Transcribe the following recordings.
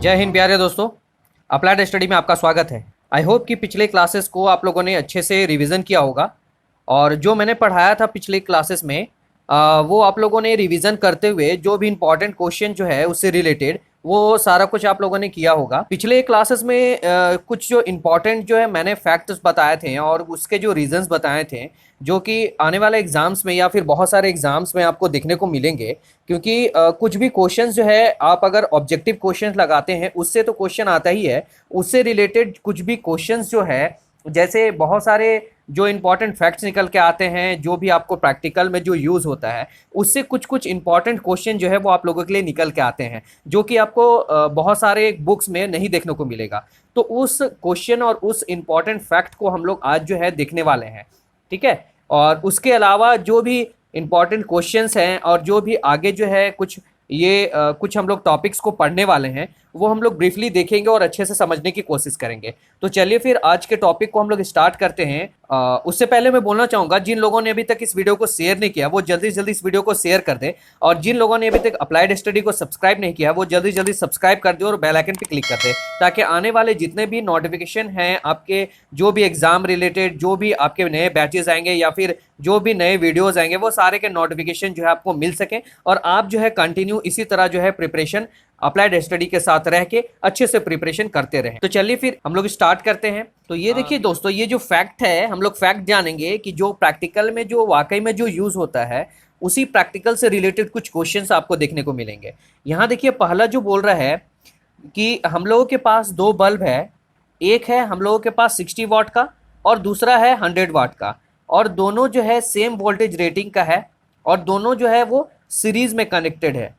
जय हिंद प्यारे दोस्तों। अप्लाइड स्टडी में आपका स्वागत है। आई होप कि पिछले क्लासेस को आप लोगों ने अच्छे से रिवीजन किया होगा और जो मैंने पढ़ाया था पिछले क्लासेस में वो आप लोगों ने रिवीजन करते हुए जो भी इम्पोर्टेंट क्वेश्चन जो है उससे रिलेटेड वो सारा कुछ आप लोगों ने किया होगा। पिछले क्लासेस में कुछ जो इम्पोर्टेंट जो है मैंने फैक्ट्स बताए थे और उसके जो रीजंस बताए थे जो कि आने वाले एग्जाम्स में या फिर बहुत सारे एग्जाम्स में आपको देखने को मिलेंगे। क्योंकि कुछ भी क्वेश्चंस जो है आप अगर ऑब्जेक्टिव क्वेश्चंस लगाते हैं उससे तो क्वेश्चन आता ही है, उससे रिलेटेड कुछ भी क्वेश्चंस जो है जैसे बहुत सारे जो इंपॉर्टेंट फैक्ट्स निकल के आते हैं जो भी आपको प्रैक्टिकल में जो यूज़ होता है उससे कुछ कुछ इंपॉर्टेंट क्वेश्चन जो है वो आप लोगों के लिए निकल के आते हैं जो कि आपको बहुत सारे बुक्स में नहीं देखने को मिलेगा। तो उस क्वेश्चन और उस इंपॉर्टेंट फैक्ट को हम लोग आज जो है देखने वाले हैं, ठीक है। और उसके अलावा जो भी इंपॉर्टेंट क्वेश्चंस हैं और जो भी आगे जो है कुछ ये कुछ हम लोग टॉपिक्स को पढ़ने वाले हैं वो हम लोग ब्रीफली देखेंगे और अच्छे से समझने की कोशिश करेंगे। तो चलिए फिर आज के टॉपिक को हम लोग स्टार्ट करते हैं। उससे पहले मैं बोलना चाहूँगा जिन लोगों ने अभी तक इस वीडियो को शेयर नहीं किया वो जल्दी से जल्दी इस वीडियो को शेयर कर दें और जिन लोगों ने अभी तक अप्लाइड स्टडी को सब्सक्राइब नहीं किया वो जल्दी जल्दी सब्सक्राइब कर दे और बेल आइकन पर क्लिक कर दे ताकि आने वाले जितने भी नोटिफिकेशन हैं आपके जो भी एग्जाम रिलेटेड जो भी आपके नए बैचेज आएंगे या फिर जो भी नए वीडियोज आएंगे वो सारे के नोटिफिकेशन जो है आपको मिल सके और आप जो है कंटिन्यू इसी तरह जो है प्रिपरेशन अप्लाइड स्टडी के साथ रह के अच्छे से प्रिपरेशन करते रहें। तो चलिए फिर हम लोग स्टार्ट करते हैं। तो ये देखिए दोस्तों, ये जो फैक्ट है हम लोग फैक्ट जानेंगे कि जो प्रैक्टिकल में जो वाकई में जो यूज होता है उसी प्रैक्टिकल से रिलेटेड कुछ क्वेश्चंस आपको देखने को मिलेंगे। यहाँ देखिए पहला जो बोल रहा है कि हम लोगों के पास दो बल्ब है, एक है हम लोगों के पास 60 वाट का और दूसरा है 100 वाट का और दोनों जो है सेम वोल्टेज रेटिंग का है और दोनों जो है वो सीरीज में कनेक्टेड है,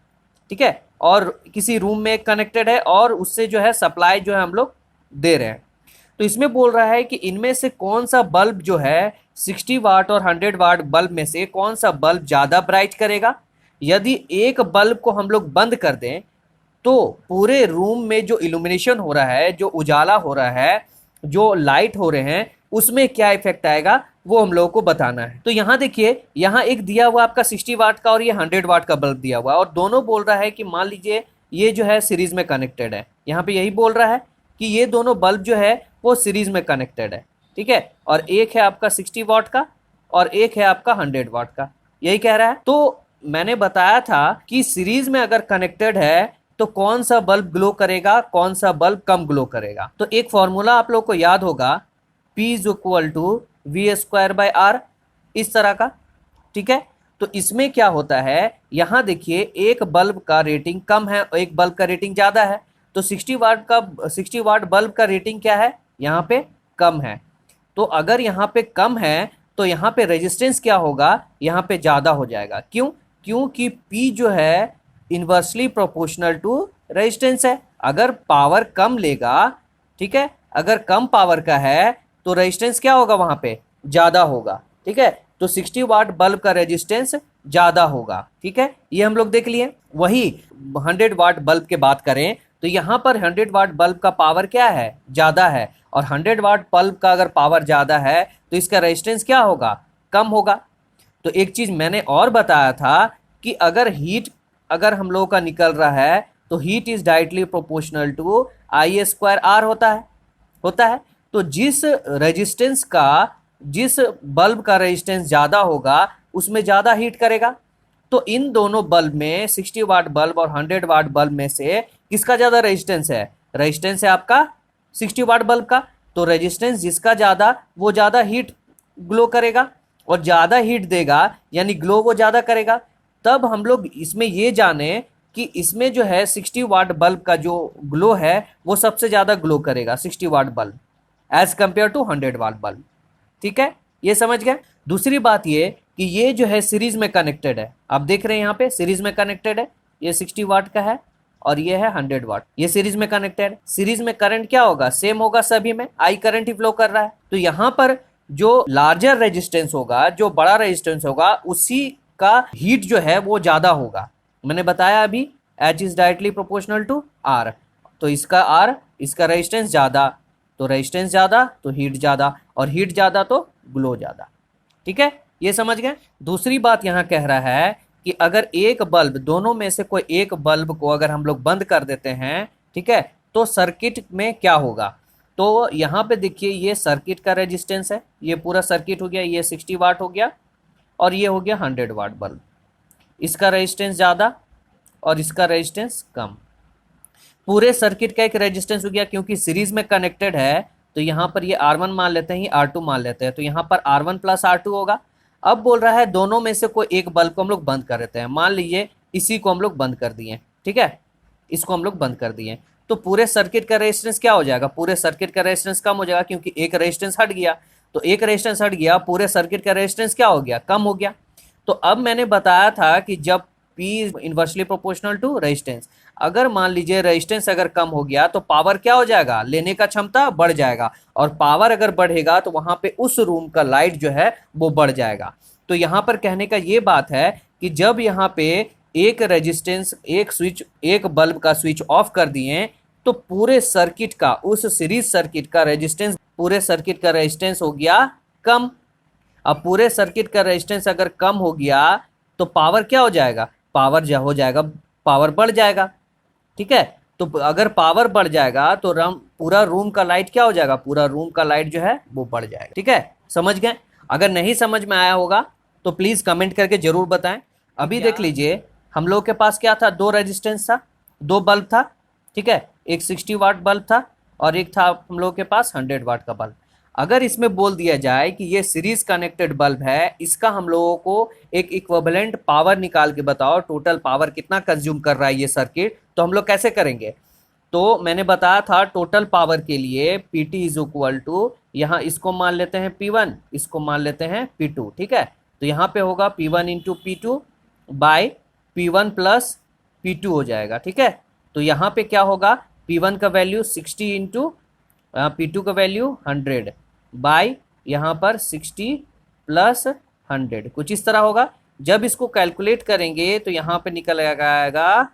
ठीक है। और किसी रूम में कनेक्टेड है और उससे जो है सप्लाई जो है हम लोग दे रहे हैं। तो इसमें बोल रहा है कि इनमें से कौन सा बल्ब जो है 60 वाट और 100 वाट बल्ब में से कौन सा बल्ब ज़्यादा ब्राइट करेगा। यदि एक बल्ब को हम लोग बंद कर दें तो पूरे रूम में जो इल्यूमिनेशन हो रहा है, जो उजाला हो रहा है, जो लाइट हो रहे हैं उसमें क्या इफेक्ट आएगा वो हम लोगों को बताना है। तो यहाँ देखिए, यहाँ एक दिया हुआ आपका 60 वाट का और ये 100 वाट का बल्ब दिया हुआ और दोनों बोल रहा है कि मान लीजिए ये जो है सीरीज में कनेक्टेड है। यहाँ पे यही बोल रहा है कि ये दोनों बल्ब जो है वो सीरीज में कनेक्टेड है, ठीक है। और एक है आपका 60 वाट का और एक है आपका 100 वाट का, यही कह रहा है। तो मैंने बताया था कि सीरीज में अगर कनेक्टेड है तो कौन सा बल्ब ग्लो करेगा, कौन सा बल्ब कम ग्लो करेगा। तो एक फॉर्मूला आप लोग को याद होगा, P is equal to V²/R, इस तरह का, ठीक है। तो इसमें क्या होता है, यहाँ देखिए एक बल्ब का रेटिंग कम है और एक बल्ब का रेटिंग ज़्यादा है। तो 60 वाट बल्ब का रेटिंग क्या है, यहाँ पे कम है। तो अगर यहाँ पे कम है तो यहाँ पे रेजिस्टेंस क्या होगा, यहाँ पे ज़्यादा हो जाएगा। क्यों? क्योंकि P जो है इन्वर्सली प्रोपोर्शनल टू रेजिस्टेंस है। अगर पावर कम लेगा, ठीक है, अगर कम पावर का है तो रेजिस्टेंस क्या होगा, वहाँ पे ज़्यादा होगा, ठीक है। तो 60 वाट बल्ब का रेजिस्टेंस ज़्यादा होगा, ठीक है, ये हम लोग देख लिए। वही 100 वाट बल्ब के बात करें तो यहाँ पर 100 वाट बल्ब का पावर क्या है, ज़्यादा है, और 100 वाट बल्ब का अगर पावर ज़्यादा है तो इसका रेजिस्टेंस क्या होगा, कम होगा। तो एक चीज़ मैंने और बताया था कि अगर हीट अगर हम लोगों का निकल रहा है तो heat is directly proportional to I²R होता है। तो जिस रेजिस्टेंस का, जिस बल्ब का रेजिस्टेंस ज़्यादा होगा उसमें ज़्यादा हीट करेगा। तो इन दोनों बल्ब में 60 वाट बल्ब और 100 वाट बल्ब में से किसका ज़्यादा रेजिस्टेंस है, रेजिस्टेंस है आपका 60 वाट बल्ब का। तो रेजिस्टेंस जिसका ज़्यादा वो ज़्यादा हीट ग्लो करेगा और ज़्यादा हीट देगा यानी ग्लो वो ज़्यादा करेगा। तब हम लोग इसमें ये जाने कि इसमें जो है 60 वाट बल्ब का जो ग्लो है वो सबसे ज़्यादा ग्लो करेगा, 60 watt bulb as compare to 100 watt bulb, ठीक है, ये समझ गए। दूसरी बात ये कि ये जो है सीरीज में कनेक्टेड है, आप देख रहे हैं यहाँ पे सीरीज में कनेक्टेड है, ये 60 वाट का है और ये है 100 वाट, ये सीरीज में कनेक्टेड है। सीरीज में करंट क्या होगा, सेम होगा सभी में, आई करंट ही फ्लो कर रहा है। तो यहाँ पर जो लार्जर रेजिस्टेंस होगा, जो बड़ा रेजिस्टेंस होगा उसी का हीट जो है वो ज़्यादा होगा। मैंने बताया अभी H is directly proportional to R, तो इसका R, इसका रेजिस्टेंस ज़्यादा, तो रेजिस्टेंस ज़्यादा तो हीट ज़्यादा और हीट ज़्यादा तो ग्लो ज़्यादा, ठीक है, ये समझ गए। दूसरी बात यहाँ कह रहा है कि अगर एक बल्ब, दोनों में से कोई एक बल्ब को अगर हम लोग बंद कर देते हैं ठीक है। तो सर्किट में क्या होगा, तो यहाँ पे देखिए ये सर्किट का रेजिस्टेंस है, ये पूरा सर्किट हो गया, ये 60 वाट हो गया और ये हो गया 100 वाट बल्ब। इसका रेजिस्टेंस ज़्यादा और इसका रेजिस्टेंस कम। पूरे सर्किट का एक रेजिस्टेंस हो गया, क्योंकि सीरीज में कनेक्टेड है तो यहाँ पर ये R1 मान लेते हैं, ये R2 मान लेते हैं, तो यहाँ पर R1 प्लस R2 होगा। अब बोल रहा है दोनों में से कोई एक बल्ब को हम लोग बंद कर देते हैं। मान लीजिए इसी को हम लोग बंद कर दिए, ठीक है, इसको हम लोग बंद कर दिए, तो पूरे सर्किट का रेजिस्टेंस क्या हो जाएगा, पूरे सर्किट का रेजिस्टेंस कम हो जाएगा, क्योंकि एक रेजिस्टेंस हट गया। तो एक रेजिस्टेंस हट गया, पूरे सर्किट का रेजिस्टेंस क्या हो गया, कम हो गया। तो अब मैंने बताया था कि जब P inversely proportional to resistance, अगर मान लीजिए रेजिस्टेंस अगर कम हो गया तो पावर क्या हो जाएगा, लेने का क्षमता बढ़ जाएगा, और पावर अगर बढ़ेगा तो वहां पे उस रूम का लाइट जो है वो बढ़ जाएगा। तो यहाँ पर कहने का ये बात है कि जब यहाँ पे एक रेजिस्टेंस, एक स्विच, एक बल्ब का स्विच ऑफ कर दिए तो पूरे सर्किट का, उस सीरीज सर्किट का रेजिस्टेंस, पूरे सर्किट का रेजिस्टेंस हो गया कम। अब पूरे सर्किट का रेजिस्टेंस अगर कम हो गया तो पावर क्या हो जाएगा, पावर हो जाएगा, पावर बढ़ जाएगा, ठीक है। तो अगर पावर बढ़ जाएगा तो पूरा रूम का लाइट क्या हो जाएगा, पूरा रूम का लाइट जो है वो बढ़ जाएगा, ठीक है। समझ गए? अगर नहीं समझ में आया होगा तो प्लीज कमेंट करके जरूर बताएं। अभी देख लीजिए हम लोग के पास क्या था, दो रेजिस्टेंस था, दो बल्ब था, ठीक है, एक 60 वाट बल्ब था और एक था हम लोग के पास 100 वाट का बल्ब। अगर इसमें बोल दिया जाए कि ये सीरीज कनेक्टेड बल्ब है, इसका हम लोगों को एक इक्विवेलेंट पावर निकाल के बताओ, टोटल पावर कितना कंज्यूम कर रहा है ये सर्किट, तो हम लोग कैसे करेंगे। तो मैंने बताया था टोटल पावर के लिए PT इज इक्वल टू, यहाँ इसको मान लेते हैं P1, इसको मान लेते हैं P2, ठीक है। तो यहाँ पे होगा P1 into P2 by P1 plus P2 हो जाएगा, ठीक है। तो यहाँ पे क्या होगा, P1 का वैल्यू 60 इंटू P2 का वैल्यू 100 बाई यहाँ पर 60 प्लस 100, कुछ इस तरह होगा। जब इसको कैलकुलेट करेंगे तो यहाँ पे निकल आएगा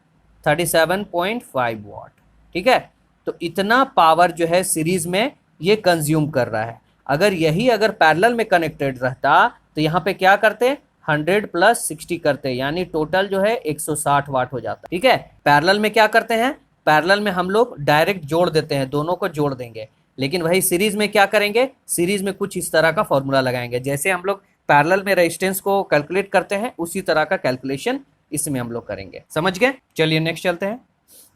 37.5 वाट, ठीक है। तो इतना पावर जो है सीरीज में ये कंज्यूम कर रहा है। अगर यही अगर पैरेलल में कनेक्टेड रहता तो यहाँ पे क्या करते, 100 प्लस 60 करते, यानी टोटल जो है 160 वाट हो जाता, ठीक है। पैरेलल में क्या करते हैं, पैरेलल में हम लोग डायरेक्ट जोड़ देते हैं, दोनों को जोड़ देंगे। लेकिन वही सीरीज में क्या करेंगे, सीरीज में कुछ इस तरह का फॉर्मूला लगाएंगे, जैसे हम लोग पैरेलल में रेजिस्टेंस को कैलकुलेट करते हैं उसी तरह का कैलकुलेशन इसमें हम लोग करेंगे। समझ गए? चलिए नेक्स्ट चलते हैं।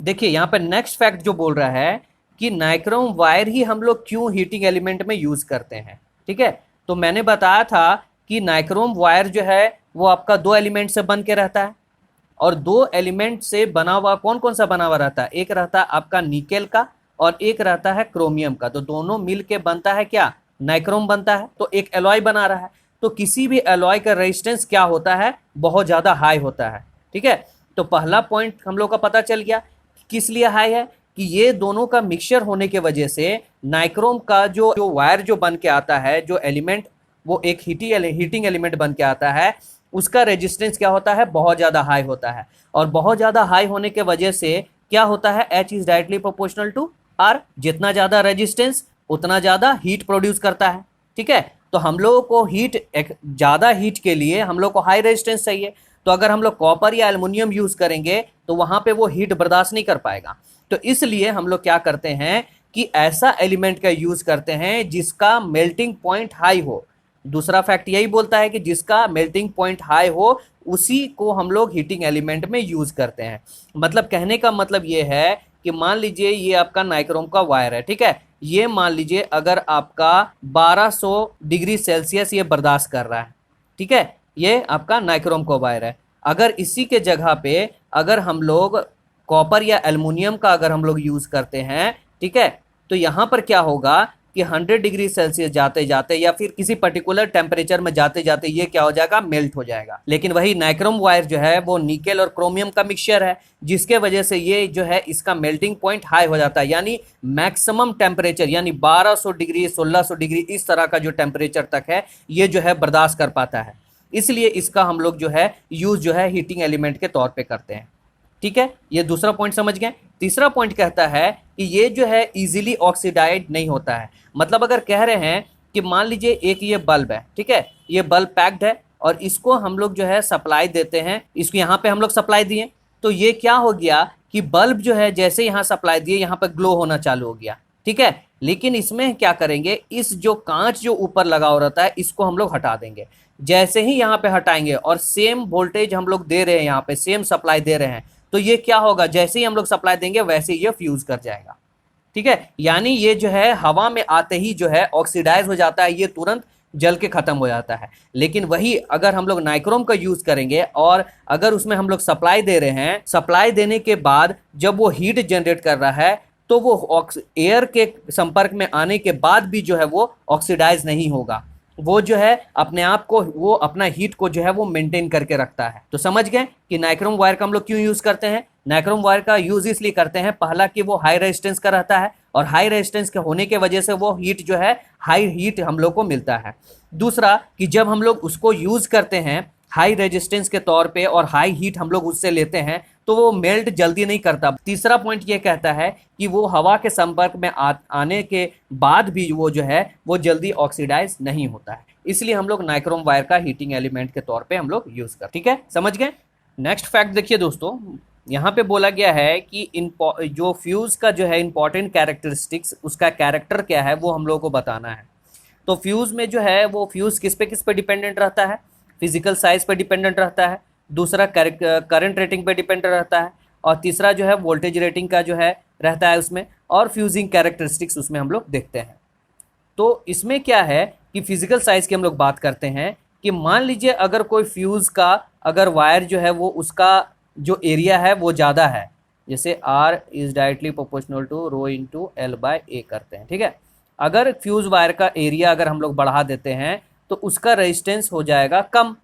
देखिए यहाँ पर नेक्स्ट फैक्ट जो बोल रहा है कि नाइक्रोम वायर ही हम लोग क्यों हीटिंग एलिमेंट में यूज करते हैं, ठीक है। तो मैंने बताया था कि नाइक्रोम वायर जो है वो आपका दो एलिमेंट से बन के रहता है, और दो एलिमेंट से बना हुआ कौन कौन सा बना हुआ रहता है, एक रहता है आपका निकेल का और एक रहता है क्रोमियम का। तो दोनों मिल के बनता है क्या, नाइक्रोम बनता है। तो एक एलॉय बना रहा है, तो किसी भी एलॉय का रेजिस्टेंस क्या होता है, बहुत ज़्यादा हाई होता है, ठीक है। तो पहला पॉइंट हम लोग का पता चल गया किस लिए हाई है, कि ये दोनों का मिक्सचर होने के वजह से नाइक्रोम का जो वायर जो बन के आता है, जो एलिमेंट वो एक हीटिंग एलिमेंट बन के आता है, उसका रेजिस्टेंस क्या होता है, बहुत ज़्यादा हाई होता है। और बहुत ज़्यादा हाई होने के वजह से क्या होता है, H is directly proportional to R। जितना ज़्यादा रेजिस्टेंस उतना ज़्यादा हीट प्रोड्यूस करता है, ठीक है। तो हम लोगों को ज़्यादा हीट के लिए हम लोग को हाई रेजिस्टेंस चाहिए। तो अगर हम लोग कॉपर या एल्युमिनियम यूज़ करेंगे तो वहाँ पे वो हीट बर्दाश्त नहीं कर पाएगा। तो इसलिए हम लोग क्या करते हैं कि ऐसा एलिमेंट का यूज़ करते हैं जिसका मेल्टिंग पॉइंट हाई हो। दूसरा फैक्ट यही बोलता है कि जिसका मेल्टिंग पॉइंट हाई हो उसी को हम लोग हीटिंग एलिमेंट में यूज़ करते हैं। मतलब कहने का मतलब ये है कि मान लीजिए ये आपका नाइक्रोम का वायर है, ठीक है। ये मान लीजिए अगर आपका 1200 डिग्री सेल्सियस ये बर्दाश्त कर रहा है, ठीक है, ये आपका नाइक्रोम का वायर है। अगर इसी के जगह पे अगर हम लोग कॉपर या एल्युमिनियम का अगर हम लोग यूज़ करते हैं, ठीक है, तो यहाँ पर क्या होगा कि 100 डिग्री सेल्सियस जाते जाते या फिर किसी पर्टिकुलर टेम्परेचर में जाते जाते ये क्या हो जाएगा, मेल्ट हो जाएगा। लेकिन वही नाइक्रोम वायर जो है वो निकेल और क्रोमियम का मिक्सचर है, जिसके वजह से ये जो है इसका मेल्टिंग पॉइंट हाई हो जाता है, यानी मैक्सिमम टेम्परेचर, यानी 1200 डिग्री 1600 डिग्री इस तरह का जो टेम्परेचर तक है ये जो है बर्दाश्त कर पाता है। इसलिए इसका हम लोग जो है यूज़ जो है हीटिंग एलिमेंट के तौर पर करते हैं, ठीक है। ये दूसरा पॉइंट समझ गए। तीसरा पॉइंट कहता है कि ये जो है इजीली ऑक्सीडाइज नहीं होता है। मतलब अगर कह रहे हैं कि मान लीजिए एक ये बल्ब है, ठीक है, ये बल्ब पैक्ड है और इसको हम लोग जो है सप्लाई देते हैं, इसको यहाँ पे हम लोग सप्लाई दिए, तो ये क्या हो गया कि बल्ब जो है जैसे यहाँ सप्लाई दिए यहाँ पर ग्लो होना चालू हो गया, ठीक है। लेकिन इसमें क्या करेंगे, इस जो कांच जो ऊपर लगा हो रहता है इसको हम लोग हटा देंगे। जैसे ही यहाँ पे हटाएंगे और सेम वोल्टेज हम लोग दे रहे हैं, यहाँ पे सेम सप्लाई दे रहे हैं, तो ये क्या होगा, जैसे ही हम लोग सप्लाई देंगे वैसे ही ये फ्यूज कर जाएगा, ठीक है। यानी ये जो है हवा में आते ही जो है ऑक्सीडाइज हो जाता है, ये तुरंत जल के खत्म हो जाता है। लेकिन वही अगर हम लोग नाइक्रोम का यूज करेंगे और अगर उसमें हम लोग सप्लाई दे रहे हैं, सप्लाई देने के बाद जब वो हीट जनरेट कर रहा है तो वो एयर के संपर्क में आने के बाद भी जो है वो ऑक्सीडाइज नहीं होगा, वो जो है अपने आप को, वो अपना हीट को जो है वो मेंटेन करके रखता है। तो समझ गए कि नाइक्रोम वायर का हम लोग क्यों यूज करते हैं। नाइक्रोम वायर का यूज इसलिए करते हैं, पहला कि वो हाई रेजिस्टेंस का रहता है और हाई रेजिस्टेंस के होने के वजह से वो हीट जो है हाई हीट हम लोग को मिलता है। दूसरा कि जब हम लोग उसको यूज करते हैं हाई रेजिस्टेंस के तौर पे और हाई हीट हम लोग उससे लेते हैं तो वो मेल्ट जल्दी नहीं करता। तीसरा पॉइंट ये कहता है कि वो हवा के संपर्क में आने के बाद भी वो जो है वो जल्दी ऑक्सीडाइज नहीं होता है। इसलिए हम लोग नाइक्रोम वायर का हीटिंग एलिमेंट के तौर पे हम लोग यूज करते, ठीक है, समझ गए। नेक्स्ट फैक्ट देखिए दोस्तों, यहाँ पे बोला गया है कि जो फ्यूज का जो है इंपॉर्टेंट कैरेक्टरिस्टिक्स, उसका कैरेक्टर क्या है वो हम लोग को बताना है। तो फ्यूज में जो है वो फ्यूज किस पे डिपेंडेंट रहता है, फिजिकल साइज पे डिपेंडेंट रहता है, दूसरा करंट रेटिंग पे डिपेंडेंट रहता है, और तीसरा जो है वोल्टेज रेटिंग का जो है रहता है उसमें, और फ्यूजिंग कैरेक्टरिस्टिक्स उसमें हम लोग देखते हैं। तो इसमें क्या है कि फिजिकल साइज की हम लोग बात करते हैं कि मान लीजिए अगर कोई फ्यूज का अगर वायर जो है वो उसका जो एरिया है वो ज़्यादा है, जैसे R is directly proportional to rho into L by A करते हैं, ठीक है। अगर फ्यूज वायर का एरिया अगर हम लोग बढ़ा देते हैं तो उसका रेजिस्टेंस हो जाएगा कम,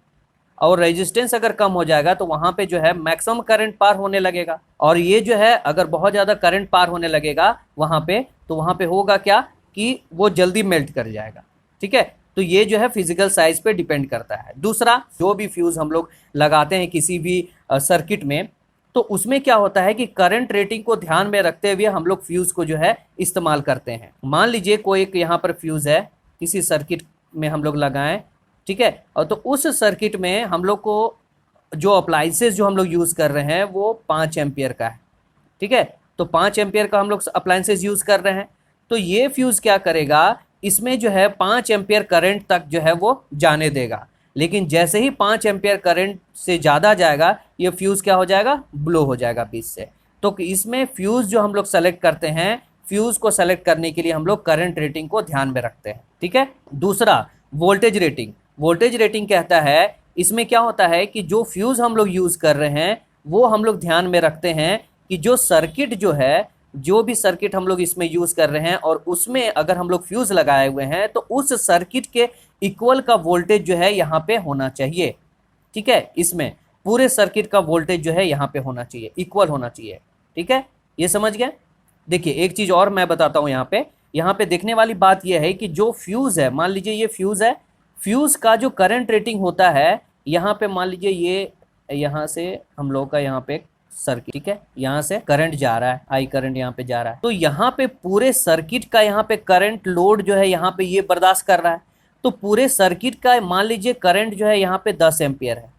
और रेजिस्टेंस अगर कम हो जाएगा तो वहाँ पे जो है मैक्सिमम करंट पार होने लगेगा, और ये जो है अगर बहुत ज़्यादा करंट पार होने लगेगा वहाँ पे, तो वहाँ पे होगा क्या कि वो जल्दी मेल्ट कर जाएगा, ठीक है। तो ये जो है फिजिकल साइज पे डिपेंड करता है। दूसरा, जो भी फ्यूज हम लोग लगाते हैं किसी भी सर्किट में, तो उसमें क्या होता है कि करंट रेटिंग को ध्यान में रखते हुए हम लोग फ्यूज को जो है इस्तेमाल करते हैं। मान लीजिए कोई एक यहाँ पर फ्यूज है किसी सर्किट में हम लोग लगाएं, ठीक है, और तो उस सर्किट में हम लोग को जो अप्लाइंसेस जो हम लोग यूज़ कर रहे हैं वो 5 एम्पियर का है, ठीक है। तो 5 एम्पियर का हम लोग अप्लाइंसेस यूज़ कर रहे हैं, तो ये फ्यूज़ क्या करेगा, इसमें जो है 5 एम्पियर करंट तक जो है वो जाने देगा। लेकिन जैसे ही 5 एम्पियर करंट से ज़्यादा जाएगा ये फ्यूज़ क्या हो जाएगा, ब्लो हो जाएगा बीच से। तो इसमें फ्यूज़ जो हम लोग सेलेक्ट करते हैं, फ्यूज़ को सेलेक्ट करने के लिए हम लोग करंट रेटिंग को ध्यान में रखते हैं, ठीक है। दूसरा, वोल्टेज रेटिंग। वोल्टेज रेटिंग कहता है, इसमें क्या होता है कि जो फ्यूज़ हम लोग यूज़ कर रहे हैं वो हम लोग ध्यान में रखते हैं कि जो सर्किट जो है, जो भी सर्किट हम लोग इसमें यूज़ कर रहे हैं और उसमें अगर हम लोग फ्यूज़ लगाए हुए हैं तो उस सर्किट के इक्वल का वोल्टेज जो है यहाँ पे होना चाहिए, ठीक है। इसमें पूरे सर्किट का वोल्टेज जो है यहाँ पे होना चाहिए, इक्वल होना चाहिए, ठीक है, ये समझ गए। देखिए एक चीज़ और मैं बताता हूँ, यहाँ पे देखने वाली बात यह है कि जो फ्यूज़ है, मान लीजिए ये फ्यूज़ है, फ्यूज़ का जो करंट रेटिंग होता है, यहाँ पे मान लीजिए ये यहाँ से हम लोग का यहाँ पे सर्किट, ठीक है, यहाँ से करंट जा रहा है, आई करंट यहाँ पे जा रहा है, तो यहाँ पे पूरे सर्किट का यहाँ पे करंट लोड जो है यहाँ पे ये बर्दाश्त कर रहा है। तो पूरे सर्किट का मान लीजिए करंट जो है यहाँ पे 10 एम्पियर है,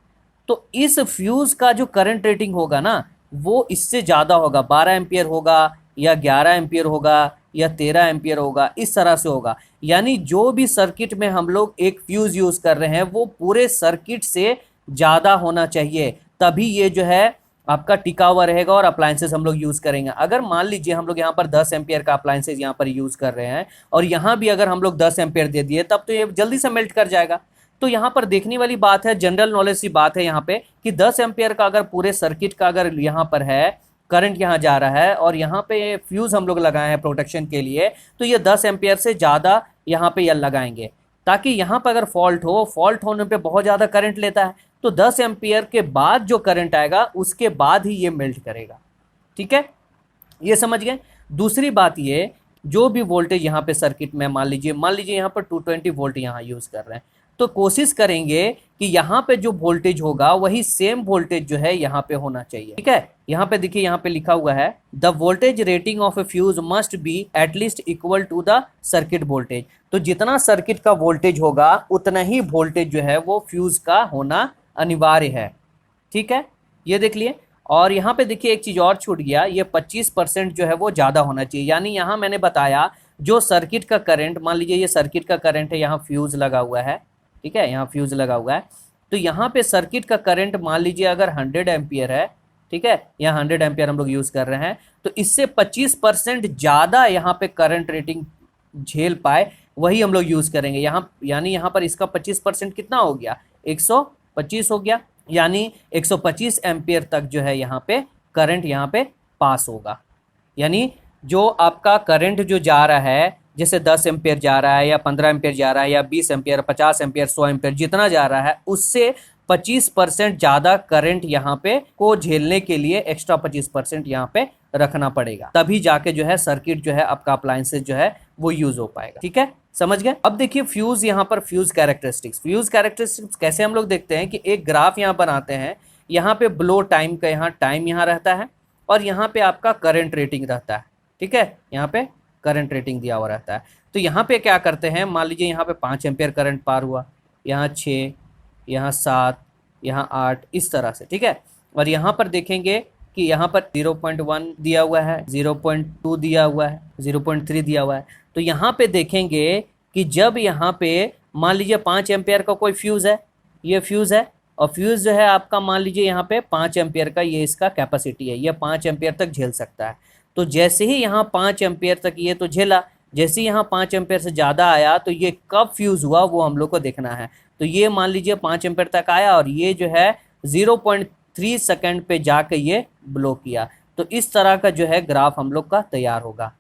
तो इस फ्यूज़ का जो करंट रेटिंग होगा ना वो इससे ज़्यादा होगा, 12 एम्पियर होगा या 11 एम्पियर होगा या 13 एम्पियर होगा, इस तरह से होगा। यानी जो भी सर्किट में हम लोग एक फ्यूज़ यूज़ कर रहे हैं वो पूरे सर्किट से ज़्यादा होना चाहिए, तभी ये जो है आपका टिका हुआ रहेगा और अप्लायंसेस हम लोग यूज़ करेंगे। अगर मान लीजिए हम लोग यहाँ पर 10 एम्पियर का अप्लायंसेस यहाँ पर यूज़ कर रहे हैं और यहाँ भी अगर हम लोग 10 एम्पियर दे दिए तब तो ये जल्दी से मेल्ट कर जाएगा। तो यहाँ पर देखने वाली बात है, जनरल नॉलेज की बात है यहाँ पे, कि 10 एम्पियर का अगर पूरे सर्किट का अगर यहाँ पर है, करंट यहाँ जा रहा है और यहाँ पे फ्यूज़ हम लोग लगाए हैं प्रोटेक्शन के लिए, तो ये 10 एम्पियर से ज़्यादा यहाँ पे ये लगाएंगे, ताकि यहाँ पर अगर फॉल्ट हो, फॉल्ट होने पे बहुत ज़्यादा करंट लेता है, तो 10 एम्पियर के बाद जो करंट आएगा उसके बाद ही ये मेल्ट करेगा, ठीक है, ये समझ गए। दूसरी बात ये, जो भी वोल्टेज यहाँ पे सर्किट में मान लीजिए यहाँ पर 220 वोल्ट यहाँ यूज़ कर रहे हैं, तो कोशिश करेंगे कि यहाँ पे जो वोल्टेज होगा वही सेम वोल्टेज जो है यहाँ पे होना चाहिए, ठीक है। यहाँ पे देखिए, यहाँ पे लिखा हुआ है the voltage rating of a fuse must be at least equal to the circuit voltage. तो जितना सर्किट का वोल्टेज होगा उतना ही वोल्टेज जो है वो फ्यूज का होना अनिवार्य है, ठीक है, ये देख लिए। और यहाँ पे देखिए एक चीज़ और छूट गया, ये 25% जो है वो ज़्यादा होना चाहिए। यानी यहाँ मैंने बताया जो सर्किट का करंट, मान लीजिए ये सर्किट का करंट है, यहाँ फ्यूज़ लगा हुआ है, ठीक है, यहाँ फ्यूज़ लगा हुआ है। तो यहाँ पे सर्किट का करंट मान लीजिए अगर 100 एम्पियर है, ठीक है, यहाँ 100 एम्पियर हम लोग यूज़ कर रहे हैं, तो इससे 25% ज़्यादा यहाँ पे करंट रेटिंग झेल पाए वही हम लोग यूज़ करेंगे यहाँ। यानी यहाँ पर इसका 25% कितना हो गया, 125 हो गया। यानी 125 एम्पियर तक जो है यहाँ पे करंट यहाँ पे पास होगा। यानी जो आपका करंट जो जा रहा है, जैसे 10 एम्पियर जा रहा है या 15 एम्पियर जा रहा है या 20 एम्पियर, 50 एम्पियर, 100 एम्पियर, जितना जा रहा है उससे 25% ज़्यादा करंट यहाँ पे को झेलने के लिए एक्स्ट्रा 25% यहाँ पे रखना पड़ेगा, तभी जाके जो है सर्किट जो है आपका अप्लायंसेस जो है वो यूज हो पाएगा। ठीक है, समझ गए। अब देखिए फ्यूज, यहाँ पर फ्यूज कैरेक्टरिस्टिक्स कैसे हम लोग देखते हैं कि एक ग्राफ यहाँ बनाते हैं, यहाँ पे ब्लो टाइम का यहाँ टाइम यहाँ रहता है और यहाँ पे आपका करंट रेटिंग रहता है। ठीक है, यहाँ पे करंट रेटिंग दिया हुआ रहता है। तो यहाँ पे क्या करते हैं, मान लीजिए यहाँ पे 5 एम्पियर करंट पार हुआ, यहाँ 6, यहाँ 7, यहाँ 8, इस तरह से। ठीक है, और यहाँ पर देखेंगे कि यहाँ पर 0.1 दिया हुआ है, 0.2 दिया हुआ है, 0.3 दिया हुआ है। तो यहाँ पे देखेंगे कि जब यहाँ पे मान लीजिए 5 एम्पियर का कोई फ्यूज़ है, ये फ्यूज़ है, और फ्यूज़ जो है आपका मान लीजिए यहाँ पे 5 एम्पियर का ये इसका कैपेसिटी है, ये 5 एम्पियर तक झेल सकता है। तो जैसे ही यहाँ 5 एम्पियर तक ये तो झेला, जैसे ही यहाँ 5 एम्पियर से ज़्यादा आया तो ये कब फ्यूज़ हुआ वो हम लोग को देखना है। तो ये मान लीजिए 5 एम्पियर तक आया और ये जो है 0.3 सेकेंड पे जाके ये ब्लो किया। तो इस तरह का जो है ग्राफ हम लोग का तैयार होगा।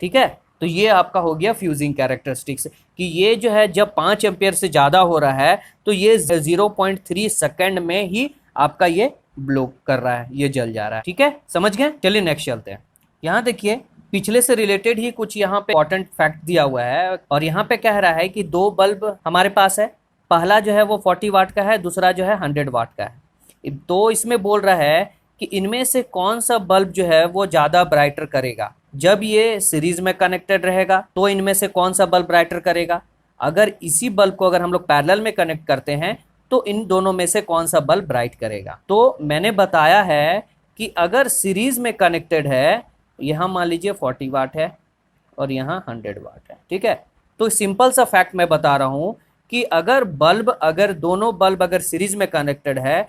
ठीक है, तो ये आपका हो गया फ्यूजिंग कैरेक्टरिस्टिक्स कि ये जो है जब 5 एम्पियर से ज़्यादा हो रहा है तो ये 0.3 सेकेंड में ही आपका ये ब्लो कर रहा है, ये जल जा रहा है। ठीक है, समझ गए। चलिए नेक्स्ट चलते हैं। यहाँ देखिए पिछले से रिलेटेड ही कुछ यहाँ पे इंपॉर्टेंट फैक्ट दिया हुआ है और यहाँ पे कह रहा है कि 2 बल्ब हमारे पास है, पहला जो है वो 40 वाट का है, दूसरा जो है 100 वाट का है। तो इसमें बोल रहा है कि इनमें से कौन सा बल्ब जो है वो ज़्यादा ब्राइटर करेगा। जब ये सीरीज में कनेक्टेड रहेगा तो इनमें से कौन सा बल्ब ब्राइटर करेगा। अगर इसी बल्ब को अगर हम लोग पैरेलल में कनेक्ट करते हैं तो इन दोनों में से कौन सा बल्ब ब्राइट करेगा। तो मैंने बताया है कि अगर सीरीज में कनेक्टेड है, यहाँ मान लीजिए 40 वाट है और यहाँ 100 वाट है। ठीक है, तो सिंपल सा फैक्ट मैं बता रहा हूँ कि अगर दोनों बल्ब अगर सीरीज में कनेक्टेड है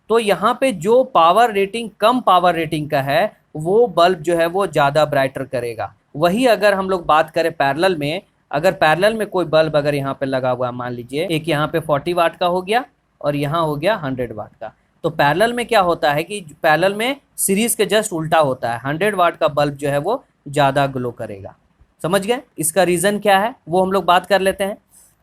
तो यहाँ पे जो पावर रेटिंग कम पावर रेटिंग का है वो बल्ब जो है वो ज़्यादा ब्राइटर करेगा। वही अगर हम लोग बात करें पैरेलल में, अगर पैरेलल में कोई बल्ब अगर यहाँ पे लगा हुआ है, मान लीजिए एक यहाँ पे 40 वाट का हो गया और यहाँ हो गया 100 वाट का, तो पैरेलल में क्या होता है कि पैरेलल में सीरीज के जस्ट उल्टा होता है, 100 वाट का बल्ब जो है वो ज़्यादा ग्लो करेगा। समझ गए। इसका रीज़न क्या है वो हम लोग बात कर लेते हैं।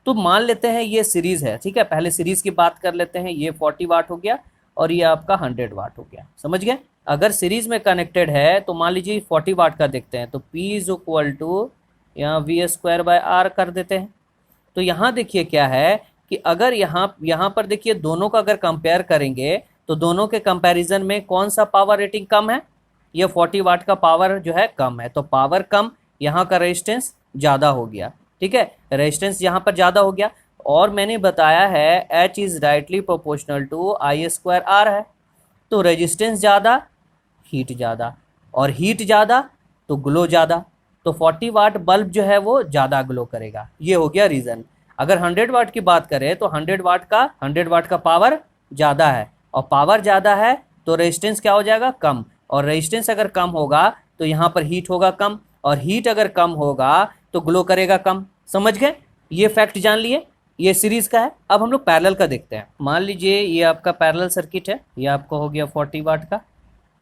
तो मान लेते हैं ये सीरीज है, ठीक है, पहले सीरीज की बात कर लेते हैं। ये 40 वाट हो गया और ये आपका 100 वाट हो गया। समझ गए। अगर सीरीज में कनेक्टेड है तो मान लीजिए 40 वाट का देखते हैं, तो P इज इक्वल टू यहाँ V² कर देते हैं। तो यहाँ देखिए क्या है कि अगर यहाँ पर देखिए दोनों का अगर कंपेयर करेंगे तो दोनों के कंपैरिजन में कौन सा पावर रेटिंग कम है, ये 40 वाट का पावर जो है कम है। तो पावर कम, यहाँ का रेजिस्टेंस ज़्यादा हो गया। ठीक है, रेजिस्टेंस यहाँ पर ज़्यादा हो गया। और मैंने बताया है H is directly proportional to I² है। तो रेजिस्टेंस ज़्यादा, हीट ज़्यादा, और हीट ज़्यादा तो ग्लो ज़्यादा। तो 40 वाट बल्ब जो है वो ज़्यादा ग्लो करेगा। ये हो गया रीज़न। अगर 100 वाट की बात करें तो 100 वाट का पावर ज़्यादा है, और पावर ज़्यादा है तो रेजिस्टेंस क्या हो जाएगा, कम। और रेजिस्टेंस अगर कम होगा तो यहाँ पर हीट होगा कम, और हीट अगर कम होगा तो ग्लो करेगा कम। समझ गए। ये फैक्ट जान लिए। ये सीरीज का है। अब हम लोग पैरेलल का देखते हैं। मान लीजिए ये आपका पैरेलल सर्किट है, ये आपका हो गया 40 वाट का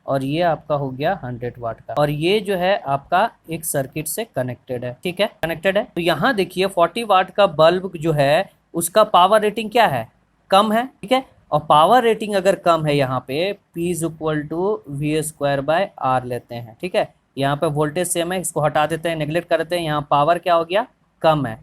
और ये आपका हो गया 100 वाट का, और ये जो है आपका एक सर्किट से कनेक्टेड है। ठीक है, कनेक्टेड है। तो यहाँ देखिए 40 वाट का बल्ब जो है उसका पावर रेटिंग क्या है, कम है। ठीक है, और पावर रेटिंग अगर कम है यहाँ पे P is equal to V² लेते हैं। ठीक है, यहाँ पे वोल्टेज सेम है, इसको हटा देते हैं, नेगलेक्ट करते हैं। यहाँ पावर क्या हो गया, कम है।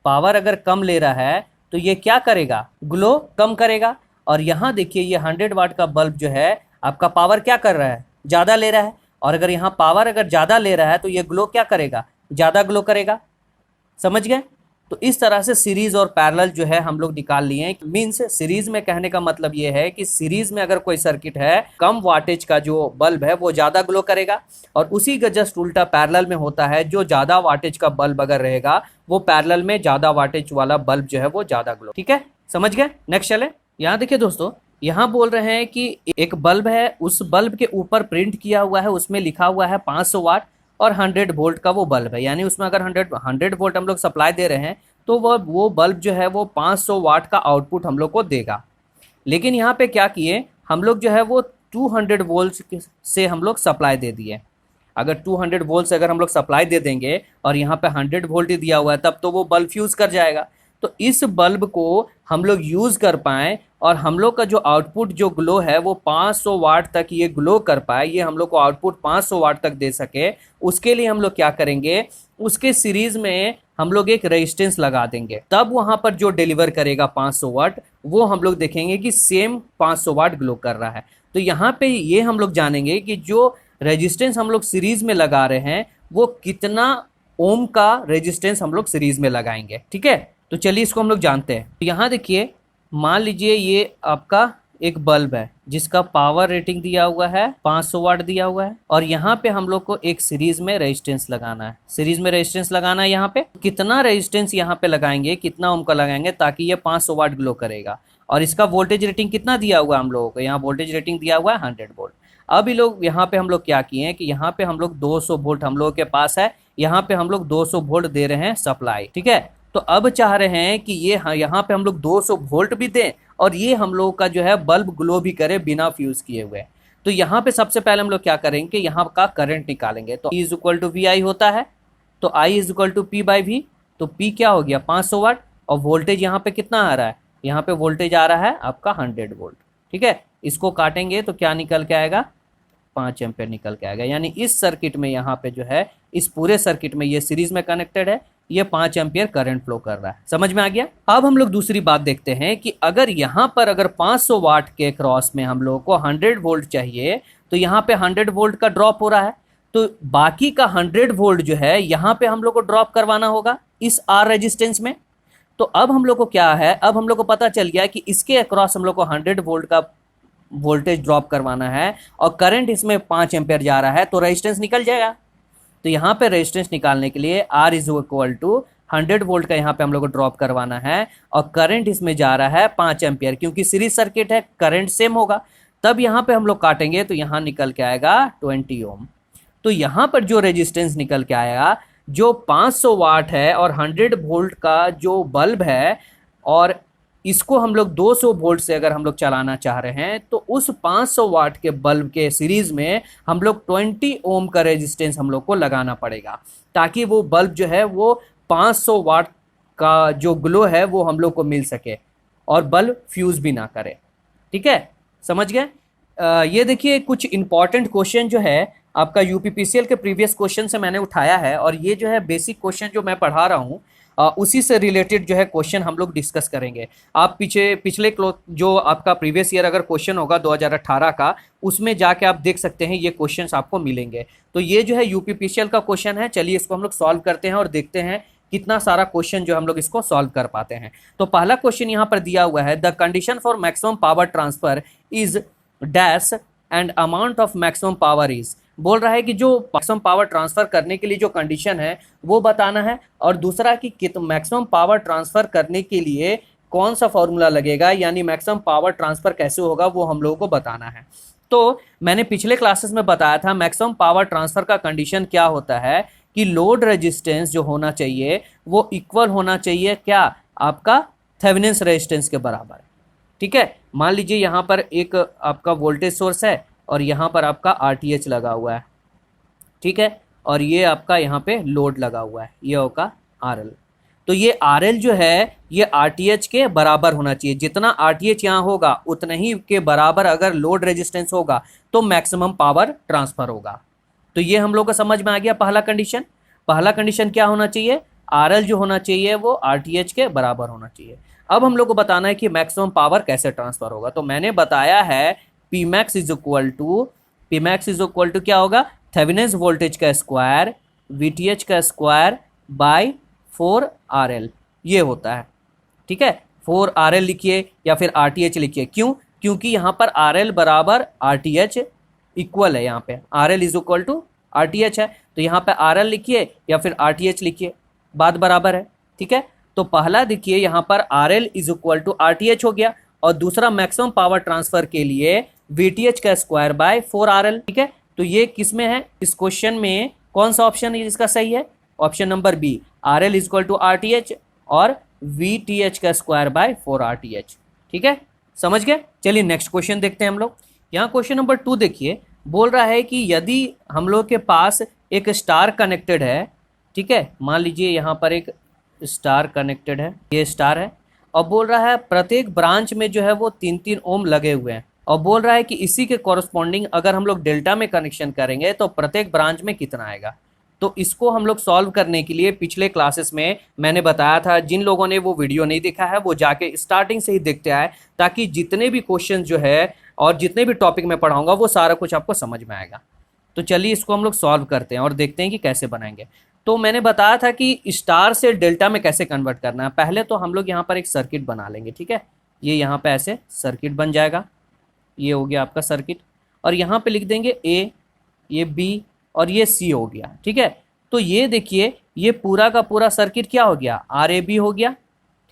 पावर अगर कम ले रहा है तो ये क्या करेगा, ग्लो कम करेगा। और यहाँ देखिए ये 100 वाट का बल्ब जो है आपका पावर क्या कर रहा है, ज़्यादा ले रहा है। और अगर यहाँ पावर अगर ज़्यादा ले रहा है तो ये ग्लो क्या करेगा, ज़्यादा ग्लो करेगा। समझ गए। तो इस तरह से सीरीज और पैरेलल जो है हम लोग निकाल लिए हैं। मींस सीरीज में कहने का मतलब ये है कि सीरीज में अगर कोई सर्किट है, कम वाटेज का जो बल्ब है वो ज्यादा ग्लो करेगा, और उसी का जस्ट उल्टा पैरेलल में होता है, जो ज्यादा वाटेज का बल्ब अगर रहेगा वो पैरेलल में ज्यादा वाटेज वाला बल्ब जो है वो ज्यादा ग्लो। ठीक है, समझ गए? नेक्स्ट चले। यहाँ देखिए दोस्तों, यहाँ बोल रहे हैं कि एक बल्ब है, उस बल्ब के ऊपर प्रिंट किया हुआ है, उसमें लिखा हुआ है 500 वाट और 100 वोल्ट का वो बल्ब है। यानी उसमें अगर 100 वोल्ट हम लोग सप्लाई दे रहे हैं तो वो बल्ब जो है वो 500 वाट का आउटपुट हम लोग को देगा। लेकिन यहाँ पे क्या किए हम लोग, जो है वो 200 वोल्ट से हम लोग सप्लाई दे दिए। अगर 200 वोल्ट से अगर हम लोग सप्लाई दे देंगे और यहाँ पे 100 वोल्ट ही दिया हुआ है, तब तो वो बल्ब फ्यूज कर जाएगा। तो इस बल्ब को हम लोग यूज कर पाए और हम लोग का जो आउटपुट जो ग्लो है वो 500 वाट तक ये ग्लो कर पाए, ये हम लोग को आउटपुट 500 वाट तक दे सके, उसके लिए हम लोग क्या करेंगे, उसके सीरीज में हम लोग एक रेजिस्टेंस लगा देंगे। तब वहां पर जो डिलीवर करेगा 500 वाट, वो हम लोग देखेंगे कि सेम 500 वाट ग्लो कर रहा है। तो यहाँ पे ये हम लोग जानेंगे कि जो रेजिस्टेंस हम लोग सीरीज में लगा रहे हैं वो कितना ओम का रेजिस्टेंस हम लोग सीरीज में लगाएंगे। ठीक है, तो चलिए इसको हम लोग जानते हैं। तो यहाँ देखिए, मान लीजिए ये आपका एक बल्ब है जिसका पावर रेटिंग दिया हुआ है 500 वाट दिया हुआ है, और यहाँ पे हम लोग को एक सीरीज में रेजिस्टेंस लगाना है। सीरीज में रेजिस्टेंस लगाना है। यहाँ पे कितना रेजिस्टेंस यहाँ पे लगाएंगे, कितना ओम का लगाएंगे ताकि ये 500 वाट ग्लो करेगा। और इसका वोल्टेज रेटिंग कितना दिया हुआ है हम लोगों को, यहाँ वोल्टेज रेटिंग दिया हुआ है 100 वोल्ट। अब ये लोग यहाँ पे हम लोग क्या किए हैं कि यहाँ पे हम लोग 200 वोल्ट हम लोगों के पास है, यहाँ पे हम लोग 200 वोल्ट दे रहे हैं सप्लाई। ठीक है, तो अब चाह रहे हैं कि ये यहाँ पे हम लोग 200 वोल्ट भी दें और ये हम लोग का जो है बल्ब ग्लो भी करे बिना फ्यूज किए हुए। तो यहाँ पे सबसे पहले हम लोग क्या करेंगे, यहाँ का करंट निकालेंगे। तो E equal to V I होता है, तो I is equal to P by V. तो P क्या हो गया 500 वाट, और वोल्टेज यहाँ पे कितना आ रहा है, यहाँ पे वोल्टेज आ रहा है आपका 100 वोल्ट। ठीक है, इसको काटेंगे तो क्या निकल के आएगा, 5 एम्पेयर निकल के आएगा। यानी इस सर्किट में यहाँ पे जो है, इस पूरे सर्किट में ये सीरीज में कनेक्टेड है, ये 5 एम्पियर करंट फ्लो कर रहा है। समझ में आ गया? अब हम लोग दूसरी बात देखते हैं कि अगर यहाँ पर अगर 500 वाट के क्रॉस में हम लोग को 100 वोल्ट चाहिए, तो यहाँ पे 100 वोल्ट का ड्रॉप हो रहा है, तो बाकी का 100 वोल्ट जो है यहाँ पे हम लोग को ड्रॉप करवाना होगा इस आर रेजिस्टेंस में। तो अब हम लोग को क्या है, अब हम लोग को पता चल गया कि इसके अक्रॉस हम लोग को 100 वोल्ट का वोल्टेज ड्रॉप करवाना है और करंट इसमें 5 एम्पेयर जा रहा है, तो रेजिस्टेंस निकल जाएगा। तो यहाँ पे रेजिस्टेंस निकालने के लिए R is equal to 100 volt का यहाँ पे हम लोग को ड्रॉप करवाना है, और करंट इसमें जा रहा है 5 एम्पियर, क्योंकि सीरीज सर्किट है करंट सेम होगा। तब यहाँ पे हम लोग काटेंगे तो यहाँ निकल के आएगा 20 ओम। तो यहाँ पर जो रेजिस्टेंस निकल के आएगा, जो 500 वाट है और 100 वोल्ट का जो बल्ब है, और इसको हम लोग 200 वोल्ट से अगर हम लोग चलाना चाह रहे हैं, तो उस 500 वाट के बल्ब के सीरीज में हम लोग 20 ओम का रेजिस्टेंस हम लोग को लगाना पड़ेगा, ताकि वो बल्ब जो है वो 500 वाट का जो ग्लो है वो हम लोग को मिल सके और बल्ब फ्यूज भी ना करे। ठीक है, समझ गए? ये देखिए कुछ इंपॉर्टेंट क्वेश्चन जो है आपका यूपीपीसीएल के प्रीवियस क्वेश्चन से मैंने उठाया है, और ये जो है बेसिक क्वेश्चन जो मैं पढ़ा रहा हूँ उसी से रिलेटेड जो है क्वेश्चन हम लोग डिस्कस करेंगे। आप पिछले जो आपका प्रीवियस ईयर अगर क्वेश्चन होगा 2018 का, उसमें जाके आप देख सकते हैं, ये क्वेश्चंस आपको मिलेंगे। तो ये जो है यूपीपीसीएल का क्वेश्चन है। चलिए इसको हम लोग सॉल्व करते हैं और देखते हैं कितना सारा क्वेश्चन जो हम लोग इसको सॉल्व कर पाते हैं। तो पहला क्वेश्चन यहाँ पर दिया हुआ है, the condition for maximum power transfer is dash and amount of maximum power is. बोल रहा है कि जो मैक्सिमम पावर ट्रांसफर करने के लिए जो कंडीशन है वो बताना है, और दूसरा कि मैक्सिमम पावर ट्रांसफर करने के लिए कौन सा फॉर्मूला लगेगा, यानी मैक्सिमम पावर ट्रांसफर कैसे होगा वो हम लोगों को बताना है। तो मैंने पिछले क्लासेस में बताया था मैक्सिमम पावर ट्रांसफर का कंडीशन क्या होता है कि लोड रेजिस्टेंस जो होना चाहिए वो इक्वल होना चाहिए क्या, आपका थेवेनिन रेजिस्टेंस के बराबर। ठीक है, मान लीजिए यहाँ पर एक आपका वोल्टेज सोर्स है और यहाँ पर आपका RTH लगा हुआ है। ठीक है, और ये आपका यहाँ पे लोड लगा हुआ है, ये होगा RL। तो ये RL जो है ये RTH के बराबर होना चाहिए। जितना RTH यहाँ होगा उतना ही के बराबर अगर लोड रेजिस्टेंस होगा तो मैक्सिमम पावर ट्रांसफर होगा। तो ये हम लोग को समझ में आ गया पहला कंडीशन। पहला कंडीशन क्या होना चाहिए, RL जो होना चाहिए वो RTH के बराबर होना चाहिए। अब हम लोग को बताना है कि मैक्सिमम पावर कैसे ट्रांसफर होगा। तो मैंने बताया है Pmax इज इक्वल टू क्या होगा, थेवेनिन वोल्टेज का स्क्वायर VTH का स्क्वायर बाय 4 RL। ये होता है, ठीक है। 4 RL लिखिए या फिर RTH लिखिए, क्यों? क्योंकि यहाँ पर RL बराबर RTH इक्वल है, यहाँ पे RL is equal to RTH है, तो यहाँ पे RL लिखिए या फिर RTH लिखिए, बात बराबर है, ठीक है। तो पहला देखिए यहाँ पर RL is equal to RTH हो गया, और दूसरा मैक्सिमम पावर ट्रांसफर के लिए VTH का स्क्वायर बाय 4RL, ठीक है। तो ये किस में है, इस क्वेश्चन में कौन सा ऑप्शन है जिसका सही है? Option number B, RL is equal to RTH और VTH का स्क्वायर बाय 4RTH, ठीक है, समझ गए। चलिए नेक्स्ट क्वेश्चन देखते हैं हम लोग। यहाँ क्वेश्चन नंबर 2 देखिए, बोल रहा है कि यदि हम लोग के पास एक स्टार कनेक्टेड है, ठीक है, मान लीजिए यहाँ पर एक स्टार कनेक्टेड है, ये स्टार है, और बोल रहा है प्रत्येक ब्रांच में जो है वो 3-3 ओम लगे हुए हैं, और बोल रहा है कि इसी के कॉरस्पॉन्डिंग अगर हम लोग डेल्टा में कनेक्शन करेंगे तो प्रत्येक ब्रांच में कितना आएगा। तो इसको हम लोग सॉल्व करने के लिए पिछले क्लासेस में मैंने बताया था, जिन लोगों ने वो वीडियो नहीं देखा है वो जाके स्टार्टिंग से ही देखते आए, ताकि जितने भी क्वेश्चन जो है और जितने भी टॉपिक मैं पढ़ाऊंगा वो सारा कुछ आपको समझ में आएगा। तो चलिए इसको हम लोग सॉल्व करते हैं और देखते हैं कि कैसे बनाएंगे। तो मैंने बताया था कि स्टार से डेल्टा में कैसे कन्वर्ट करना है। पहले तो हम लोग यहाँ पर एक सर्किट बना लेंगे, ठीक है, ये यहाँ पे ऐसे सर्किट बन जाएगा, ये हो गया आपका सर्किट, और यहाँ पे लिख देंगे ए, ये बी और ये सी हो गया, ठीक है। तो ये देखिए ये पूरा का पूरा सर्किट क्या हो गया, RAB हो गया,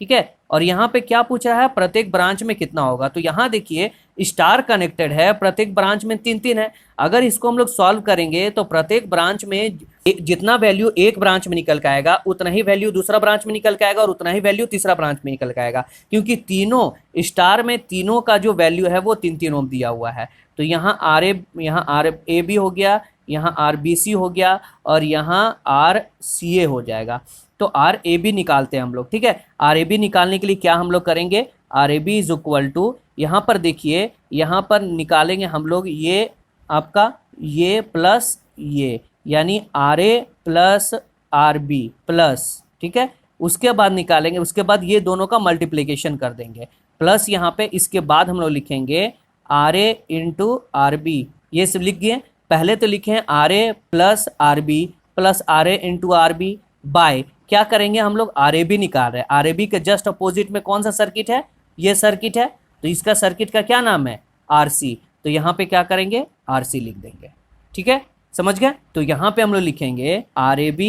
ठीक है। और यहाँ पे क्या पूछा है, प्रत्येक ब्रांच में कितना होगा। तो यहाँ देखिए स्टार कनेक्टेड है, प्रत्येक ब्रांच में 3-3 है। अगर इसको हम लोग सॉल्व करेंगे तो प्रत्येक ब्रांच में जितना वैल्यू एक ब्रांच में निकल के आएगा उतना ही वैल्यू दूसरा ब्रांच में निकल के आएगा और उतना ही वैल्यू तीसरा ब्रांच में निकल के आएगा, क्योंकि तीनों स्टार में तीनों का जो वैल्यू है वो 3-3 ओम दिया हुआ है। तो यहाँ RAB हो गया, यहाँ RBC हो गया और यहाँ RCA हो जाएगा। तो RAB निकालते हैं हम लोग, ठीक है। RAB निकालने के लिए क्या हम लोग करेंगे, RAB इज इक्वल टू, यहाँ पर देखिए यहाँ पर निकालेंगे हम लोग ये आपका ये प्लस ये, यानी RA प्लस RB प्लस, ठीक है। उसके बाद निकालेंगे, उसके बाद ये दोनों का मल्टीप्लिकेशन कर देंगे, प्लस यहाँ पे इसके बाद हम लोग लिखेंगे RA इंटू RB, ये सब लिख गए। पहले तो लिखे हैं RA plus RB plus RA into RB by, क्या करेंगे हम लोग, RAB निकाल रहे हैं, RAB के जस्ट अपोजिट में कौन सा सर्किट है, ये सर्किट है, तो इसका सर्किट का क्या नाम है, RC। तो यहाँ पे क्या करेंगे, RC लिख देंगे, ठीक है, समझ गए। तो यहाँ पे हम लोग लिखेंगे RAB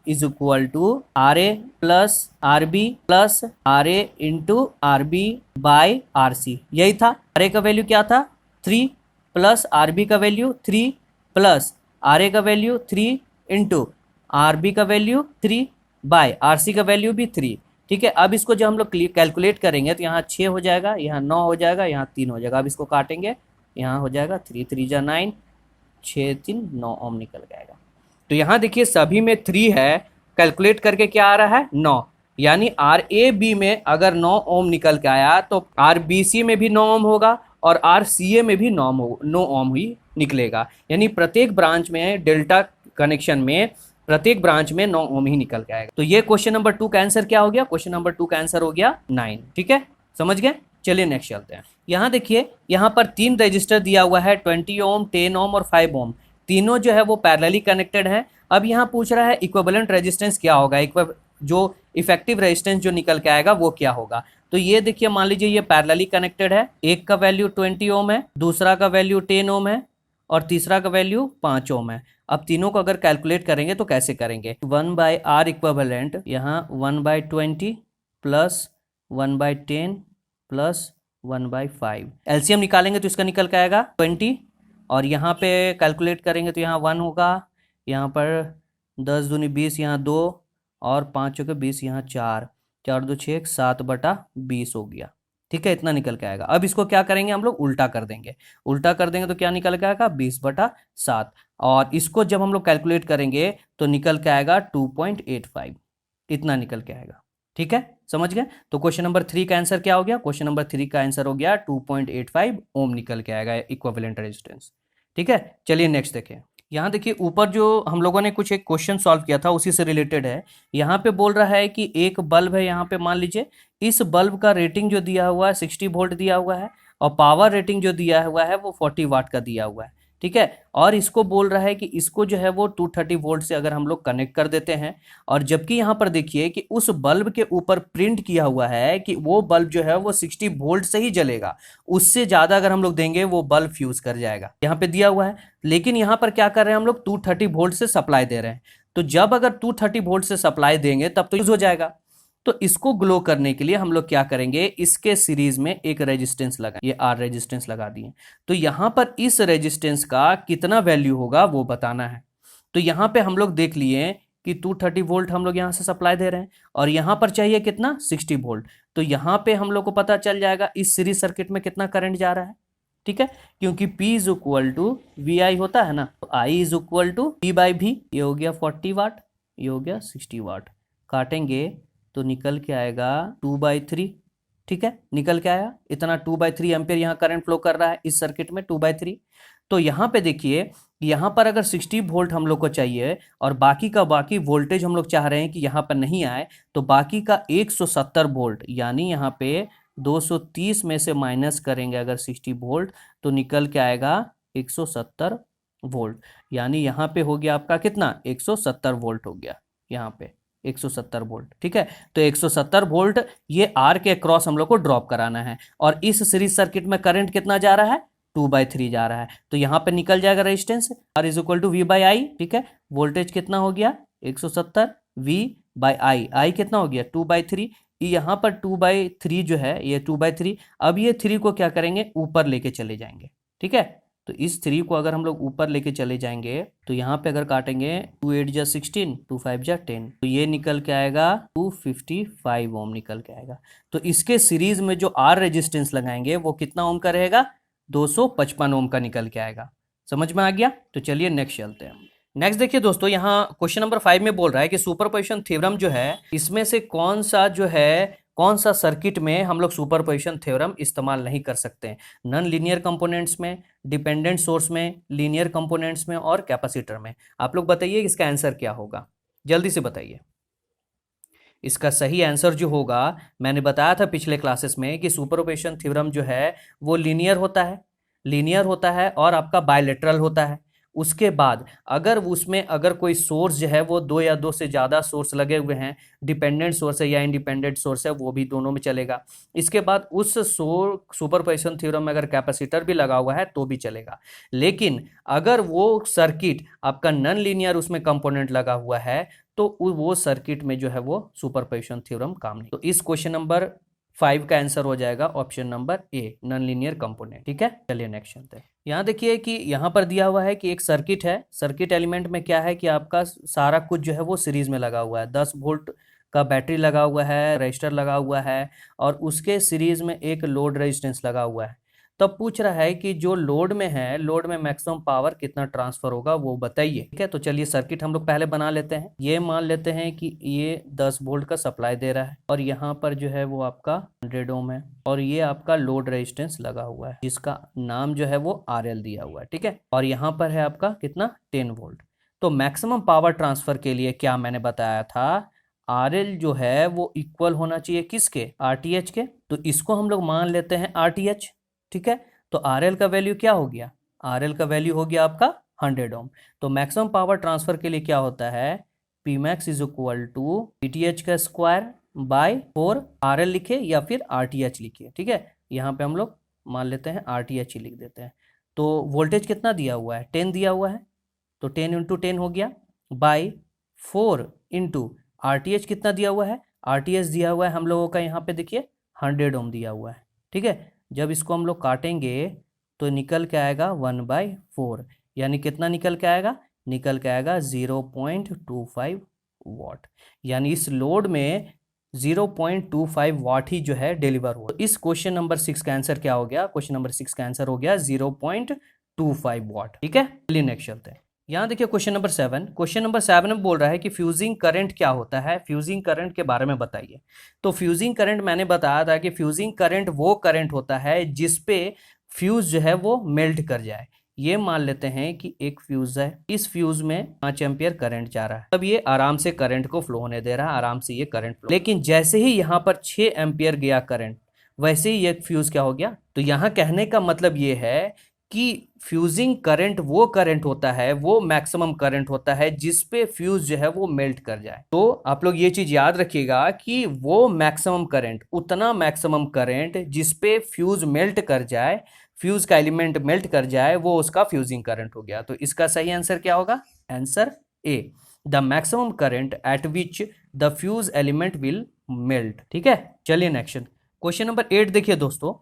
is equal to RA plus RB plus RA into RB by RC, यही था। RA का वैल्यू क्या था 3 प्लस RB का वैल्यू 3 प्लस RA का वैल्यू 3 इंटू RB का वैल्यू 3 बाय RC का वैल्यू भी 3, ठीक है। अब इसको जब हम लोग कैलकुलेट करेंगे तो यहाँ 6 हो जाएगा, यहाँ 9 हो जाएगा, यहाँ 3 हो जाएगा। अब इसको काटेंगे, यहाँ हो जाएगा 3 3 जा 9, 6 3 9 ओम निकल जाएगा। तो यहाँ देखिए सभी में 3 है, कैलकुलेट करके क्या आ रहा है 9, यानी RAB में अगर 9 ओम निकल के आया तो RBC में भी 9 ओम होगा और RCA में भी 9 ओम ही निकलेगा, यानी प्रत्येक ब्रांच में डेल्टा कनेक्शन में प्रत्येक ब्रांच में 9 ओम ही निकल के आएगा। तो ये क्वेश्चन नंबर 2 का आंसर क्या हो गया, क्वेश्चन नंबर 2 का आंसर हो गया 9, ठीक है, समझ गए। चलिए नेक्स्ट चलते हैं। यहाँ देखिए यहाँ पर 3 रजिस्टर दिया हुआ है, 20 ओम, 10 ओम और 5 ओम, तीनों जो है वो पैरेलली कनेक्टेड है। अब यहाँ पूछ रहा है इक्विवेलेंट रेजिस्टेंस क्या होगा, जो इफेक्टिव रेजिस्टेंस जो निकल के आएगा वो क्या होगा। तो ये देखिए मान लीजिए ये पैरेलली कनेक्टेड है, एक का वैल्यू 20 ओम है, दूसरा का वैल्यू 10 ओम है और तीसरा का वैल्यू 5 ओम है। अब तीनों को अगर कैलकुलेट करेंगे तो कैसे करेंगे, 1/R इक्विवेलेंट, यहाँ 1/20 प्लस 1/10 प्लस 1/5, एलसीएम निकालेंगे तो इसका निकल के आएगा 20, और यहाँ पे कैलकुलेट करेंगे तो यहाँ 1 होगा, यहाँ पर 10 दूनी 20, यहाँ 2 और 5 चौके 20, यहाँ 4, 4 2 6, 7/20 हो गया, ठीक है, इतना निकल के आएगा। अब इसको क्या करेंगे हम लोग, उल्टा कर देंगे, उल्टा कर देंगे तो क्या निकल के आएगा 20/7, और इसको जब हम लोग कैलकुलेट करेंगे तो निकल के आएगा 2.85, इतना निकल के आएगा, ठीक है, समझ गए। तो क्वेश्चन नंबर 3 का आंसर क्या हो गया, क्वेश्चन नंबर 3 का आंसर हो गया 2.85 ओम निकल के आएगा इक्विवेलेंट रेजिस्टेंस, ठीक है। चलिए नेक्स्ट देखें। यहाँ देखिए ऊपर जो हम लोगों ने कुछ एक क्वेश्चन सॉल्व किया था उसी से रिलेटेड है। यहाँ पे बोल रहा है कि एक बल्ब है, यहाँ पे मान लीजिए इस बल्ब का रेटिंग जो दिया हुआ है 60 वोल्ट दिया हुआ है और पावर रेटिंग जो दिया हुआ है वो 40 वाट का दिया हुआ है। ठीक है। और इसको बोल रहा है कि इसको जो है वो 230 वोल्ट से अगर हम लोग कनेक्ट कर देते हैं, और जबकि यहाँ पर देखिए कि उस बल्ब के ऊपर प्रिंट किया हुआ है कि वो बल्ब जो है वो 60 वोल्ट से ही जलेगा, उससे ज्यादा अगर हम लोग देंगे वो बल्ब फ्यूज कर जाएगा, यहाँ पे दिया हुआ है। लेकिन यहाँ पर क्या कर रहे हैं हम लोग, 230 वोल्ट से सप्लाई दे रहे हैं। तो जब अगर 230 वोल्ट से सप्लाई देंगे तब तो यूज हो जाएगा। तो इसको ग्लो करने के लिए हम लोग क्या करेंगे, इसके सीरीज में एक रेजिस्टेंस लगा, ये आर रेजिस्टेंस लगा दिए। तो यहां पर इस रेजिस्टेंस का कितना वैल्यू होगा वो बताना है। तो यहां पे हम लोग देख लिए कि 230 वोल्ट हम लोग यहां से सप्लाई दे रहे हैं, और यहां पर चाहिए कितना, 60 वोल्ट। तो यहां पे हम लोग को पता चल जाएगा इस सीरीज सर्किट में कितना करंट जा रहा है। ठीक है, क्योंकि P is equal to VI होता है ना, तो I is equal to P by V। ये हो गया 40 वाट, ये हो गया 60 वाट। काटेंगे तो निकल के आएगा 2/3। ठीक है, निकल के आया इतना 2/3 एम्पियर यहाँ करंट फ्लो कर रहा है इस सर्किट में, 2/3। तो यहाँ पे देखिए, यहाँ पर अगर 60 वोल्ट हम लोग को चाहिए और बाकी का बाकी वोल्टेज हम लोग चाह रहे हैं कि यहाँ पर नहीं आए, तो बाकी का 170 वोल्ट, यानी यहाँ पे 230 में से माइनस करेंगे अगर 60 वोल्ट, तो निकल के आएगा 170 वोल्ट। यानी यहाँ पे हो गया आपका कितना, 170 वोल्ट हो गया यहाँ पे, 170 वोल्ट। ठीक है, तो 170 वोल्ट ये आर के अक्रॉस हम लोग को ड्रॉप कराना है, और इस सीरीज सर्किट में करंट कितना जा रहा है, 2/3 जा रहा है। तो यहाँ पे निकल जाएगा resistance R is equal to V/I। ठीक है, वोल्टेज कितना हो गया 170, V/I, आई कितना हो गया 2/3। यहाँ पर 2/3 जो है ये 2/3, अब ये 3 को क्या करेंगे, ऊपर लेके चले जाएंगे। ठीक है, तो इस 3 को अगर हम लोग ऊपर लेके चले जाएंगे तो यहाँ पे अगर काटेंगे 2 8 जा 16, 2 5 जा 10, तो ये निकल के आएगा 255 ओम निकल के आएगा। तो इसके सीरीज में जो आर रेजिस्टेंस लगाएंगे वो कितना ओम का रहेगा, 255 ओम का निकल के आएगा। समझ में आ गया। तो चलिए नेक्स्ट चलते हैं। नेक्स्ट देखिए दोस्तों, यहाँ क्वेश्चन नंबर 5 में बोल रहा है कि सुपरपोजिशन थ्योरम जो है, इसमें से कौन सा जो है, कौन सा सर्किट में हम लोग सुपरपोजिशन थ्योरम इस्तेमाल नहीं कर सकते हैं। नॉन लीनियर कंपोनेंट्स में, डिपेंडेंट सोर्स में, लीनियर कंपोनेंट्स में और कैपेसिटर में। आप लोग बताइए इसका आंसर क्या होगा, जल्दी से बताइए। इसका सही आंसर जो होगा, मैंने बताया था पिछले क्लासेस में कि सुपरपोजिशन थ्योरम जो है वो लीनियर होता है, लीनियर होता है और आपका बायलेटरल होता है। उसके बाद अगर उसमें अगर कोई सोर्स जो है वो 2 या 2 से ज़्यादा सोर्स लगे हुए हैं, डिपेंडेंट सोर्स है या इंडिपेंडेंट सोर्स है, वो भी दोनों में चलेगा। इसके बाद उस सुपरपोजिशन थ्योरम में अगर कैपेसिटर भी लगा हुआ है तो भी चलेगा। लेकिन अगर वो सर्किट आपका नॉन लीनियर उसमें कंपोनेंट लगा हुआ है तो वो सर्किट में जो है वो सुपरपोजिशन थ्योरम काम नहीं। तो इस क्वेश्चन नंबर 5 का आंसर हो जाएगा option number A, non linear component. ठीक है, चलिए नेक्स्ट चलते हैं। यहाँ देखिए कि यहाँ पर दिया हुआ है कि एक सर्किट है, सर्किट एलिमेंट में क्या है कि आपका सारा कुछ जो है वो सीरीज में लगा हुआ है। 10 वोल्ट का बैटरी लगा हुआ है, रजिस्टर लगा हुआ है, और उसके सीरीज में एक लोड रेजिस्टेंस लगा हुआ है। तब पूछ रहा है कि जो लोड में है, लोड में मैक्सिमम पावर कितना ट्रांसफर होगा वो बताइए। ठीक है, तो चलिए सर्किट हम लोग पहले बना लेते हैं। ये मान लेते हैं कि ये 10 वोल्ट का सप्लाई दे रहा है, और यहाँ पर जो है वो आपका 100 ओम है, और ये आपका लोड रेजिस्टेंस लगा हुआ है जिसका नाम जो है वो RL दिया हुआ है। ठीक है, और यहाँ पर है आपका कितना, 10 वोल्ट। तो मैक्सिमम पावर ट्रांसफर के लिए क्या मैंने बताया था, RL जो है वो इक्वल होना चाहिए किसके, RTH के। तो इसको हम लोग मान लेते हैं RTH। ठीक है, तो RL का वैल्यू क्या हो गया, RL का वैल्यू हो गया आपका 100 ओम। तो मैक्सिमम पावर ट्रांसफर के लिए क्या होता है, Pmax is equal to PTH का स्क्वायर बाय 4, RL लिखे या फिर RTH लिखिए। ठीक है, यहाँ पे हम लोग मान लेते हैं RTH ही लिख देते हैं। तो वोल्टेज कितना दिया हुआ है, 10 दिया हुआ है, तो 10 इंटू 10 हो गया बाई 4 इंटू RTH कितना दिया हुआ है, RTH दिया हुआ है हम लोगों का यहाँ पे देखिए 100 ओम दिया हुआ है। ठीक है, जब इसको हम लोग काटेंगे तो निकल के आएगा 1/4, यानी कितना निकल के आएगा, निकल के आएगा 0.25 वाट। यानी इस लोड में 0.25 वाट ही जो है डिलीवर हुआ। तो इस क्वेश्चन नंबर 6 का आंसर क्या हो गया, क्वेश्चन नंबर 6 का आंसर हो गया 0.25 वाट। ठीक है, चलिए नेक्स्ट चलते हैं। यहाँ देखिए क्वेश्चन नंबर 7, क्वेश्चन नंबर 7 में बोल रहा है कि फ्यूजिंग करंट क्या होता है, फ्यूजिंग करंट के बारे में बताइए। तो फ्यूजिंग करंट मैंने बताया था कि फ्यूजिंग करंट वो करंट होता है जिसपे फ्यूज जो है वो मेल्ट कर जाए। ये मान लेते हैं कि एक फ्यूज है, इस फ्यूज में 5 एम्पियर करंट जा रहा है, तब ये आराम से करंट को फ्लो होने दे रहा है, आराम से ये करंट फ्लो। लेकिन जैसे ही यहाँ पर 6 एम्पियर गया करंट, वैसे ही ये फ्यूज क्या हो गया। तो यहाँ कहने का मतलब ये है कि फ्यूजिंग करंट वो करंट होता है, वो मैक्सिमम करंट होता है जिस पे फ्यूज जो है वो मेल्ट कर जाए। तो आप लोग ये चीज याद रखिएगा कि वो मैक्सिमम करंट, उतना मैक्सिमम करंट जिस पे फ्यूज मेल्ट कर जाए, फ्यूज का एलिमेंट मेल्ट कर जाए, वो उसका फ्यूजिंग करंट हो गया। तो इसका सही आंसर क्या होगा? Answer A, the maximum current at which the fuse element will melt. ठीक है, चलिए नेक्स्ट क्वेश्चन नंबर 8 देखिए दोस्तों,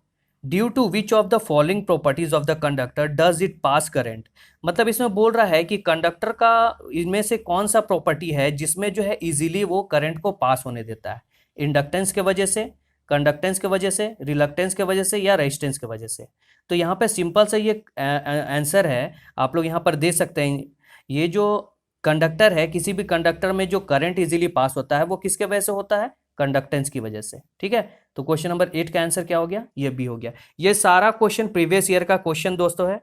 due to which of the following properties of the conductor does it pass current. मतलब इसमें बोल रहा है कि कंडक्टर का इनमें से कौन सा प्रॉपर्टी है जिसमें जो है इजीली वो करंट को पास होने देता है। इंडक्टेंस के वजह से, कंडक्टेंस के वजह से, रिलक्टेंस के वजह से, या रेजिस्टेंस के वजह से। तो यहाँ पे सिंपल से ये आंसर है, आप लोग यहाँ पर दे सकते हैं। ये जो कंडक्टर है, किसी भी कंडक्टर में जो करंट इजीली पास होता है वो किसके वजह से होता है? कंडक्टेंस की वजह से। ठीक है, तो क्वेश्चन नंबर 8 का आंसर क्या हो गया? ये बी हो गया। ये सारा क्वेश्चन प्रीवियस ईयर का क्वेश्चन दोस्तों है।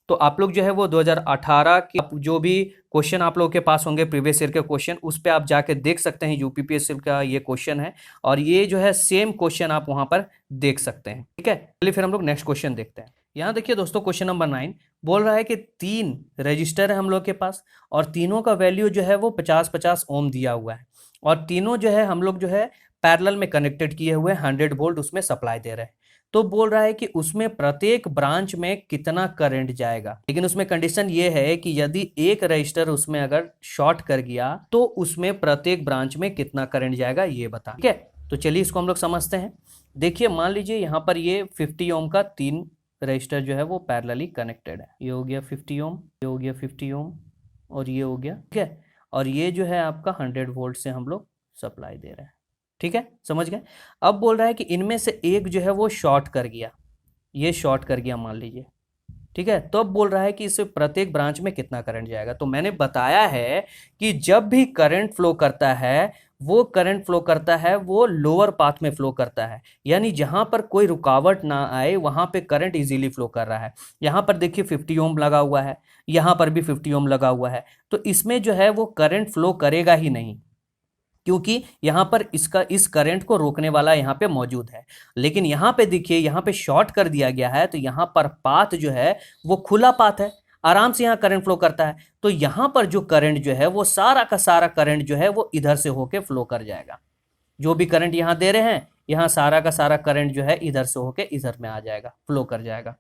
तो आप लोग जो है वो 2018 के जो भी क्वेश्चन आप लोगों के पास होंगे प्रीवियस ईयर के क्वेश्चन, उस पर आप जाके देख सकते हैं। यूपीपीएससी का ये क्वेश्चन है और ये जो है सेम क्वेश्चन आप वहां पर देख सकते हैं। ठीक है, चलिए फिर हम लोग नेक्स्ट क्वेश्चन देखते हैं। यहाँ देखिए दोस्तों, क्वेश्चन नंबर 9 बोल रहा है कि 3 रजिस्टर है हम लोग के पास और तीनों का वैल्यू जो है वो 50-50 ओम दिया हुआ है और तीनों जो है हम लोग जो है पैरेलल में कनेक्टेड किए हुए 100 वोल्ट उसमें सप्लाई दे रहे हैं। तो बोल रहा है कि उसमें प्रत्येक ब्रांच में कितना करंट जाएगा। लेकिन उसमें कंडीशन ये है कि यदि एक रजिस्टर उसमें अगर शॉर्ट कर गया तो उसमें प्रत्येक ब्रांच में कितना करंट जाएगा ये बता। ठीक है, तो चलिए इसको हम लोग समझते हैं। देखिए, मान लीजिए यहाँ पर ये 50 ओम का 3 रजिस्टर जो है वो पैरेलली कनेक्टेड है। ये हो गया 50 ओम, ये हो गया 50 ओम और ये हो गया। ठीक है, और ये जो है आपका 100 वोल्ट से हम लोग सप्लाई दे रहे हैं। ठीक है, समझ गए। अब बोल रहा है कि इनमें से एक जो है वो शॉर्ट कर गया, ये शॉर्ट कर गया मान लीजिए। ठीक है, तो अब बोल रहा है कि इसे प्रत्येक ब्रांच में कितना करंट जाएगा। तो मैंने बताया है कि जब भी करंट फ्लो करता है, वो करंट फ्लो करता है वो लोअर पाथ में फ्लो करता है, यानी जहां पर कोई रुकावट ना आए वहां पे करंट इजीली फ्लो कर रहा है। यहां पर देखिए 50 ओम लगा हुआ है, यहां पर भी 50 ओम लगा हुआ है, तो इसमें जो है वो करंट फ्लो करेगा ही नहीं, क्योंकि यहां पर इसका इस करंट को रोकने वाला यहां पे मौजूद है। लेकिन यहां पे देखिए, यहां पे शॉर्ट कर दिया गया है, तो यहां पर पाथ जो है वो खुला पाथ है, आराम से यहां करंट फ्लो करता है। तो यहां पर जो करंट जो है वो सारा का सारा करंट जो है वो इधर से होके फ्लो कर जाएगा। जो भी करंट यहां दे रहे हैं, यहां सारा का सारा करंट जो है इधर से होके इधर में आ जाएगा, फ्लो कर जाएगा।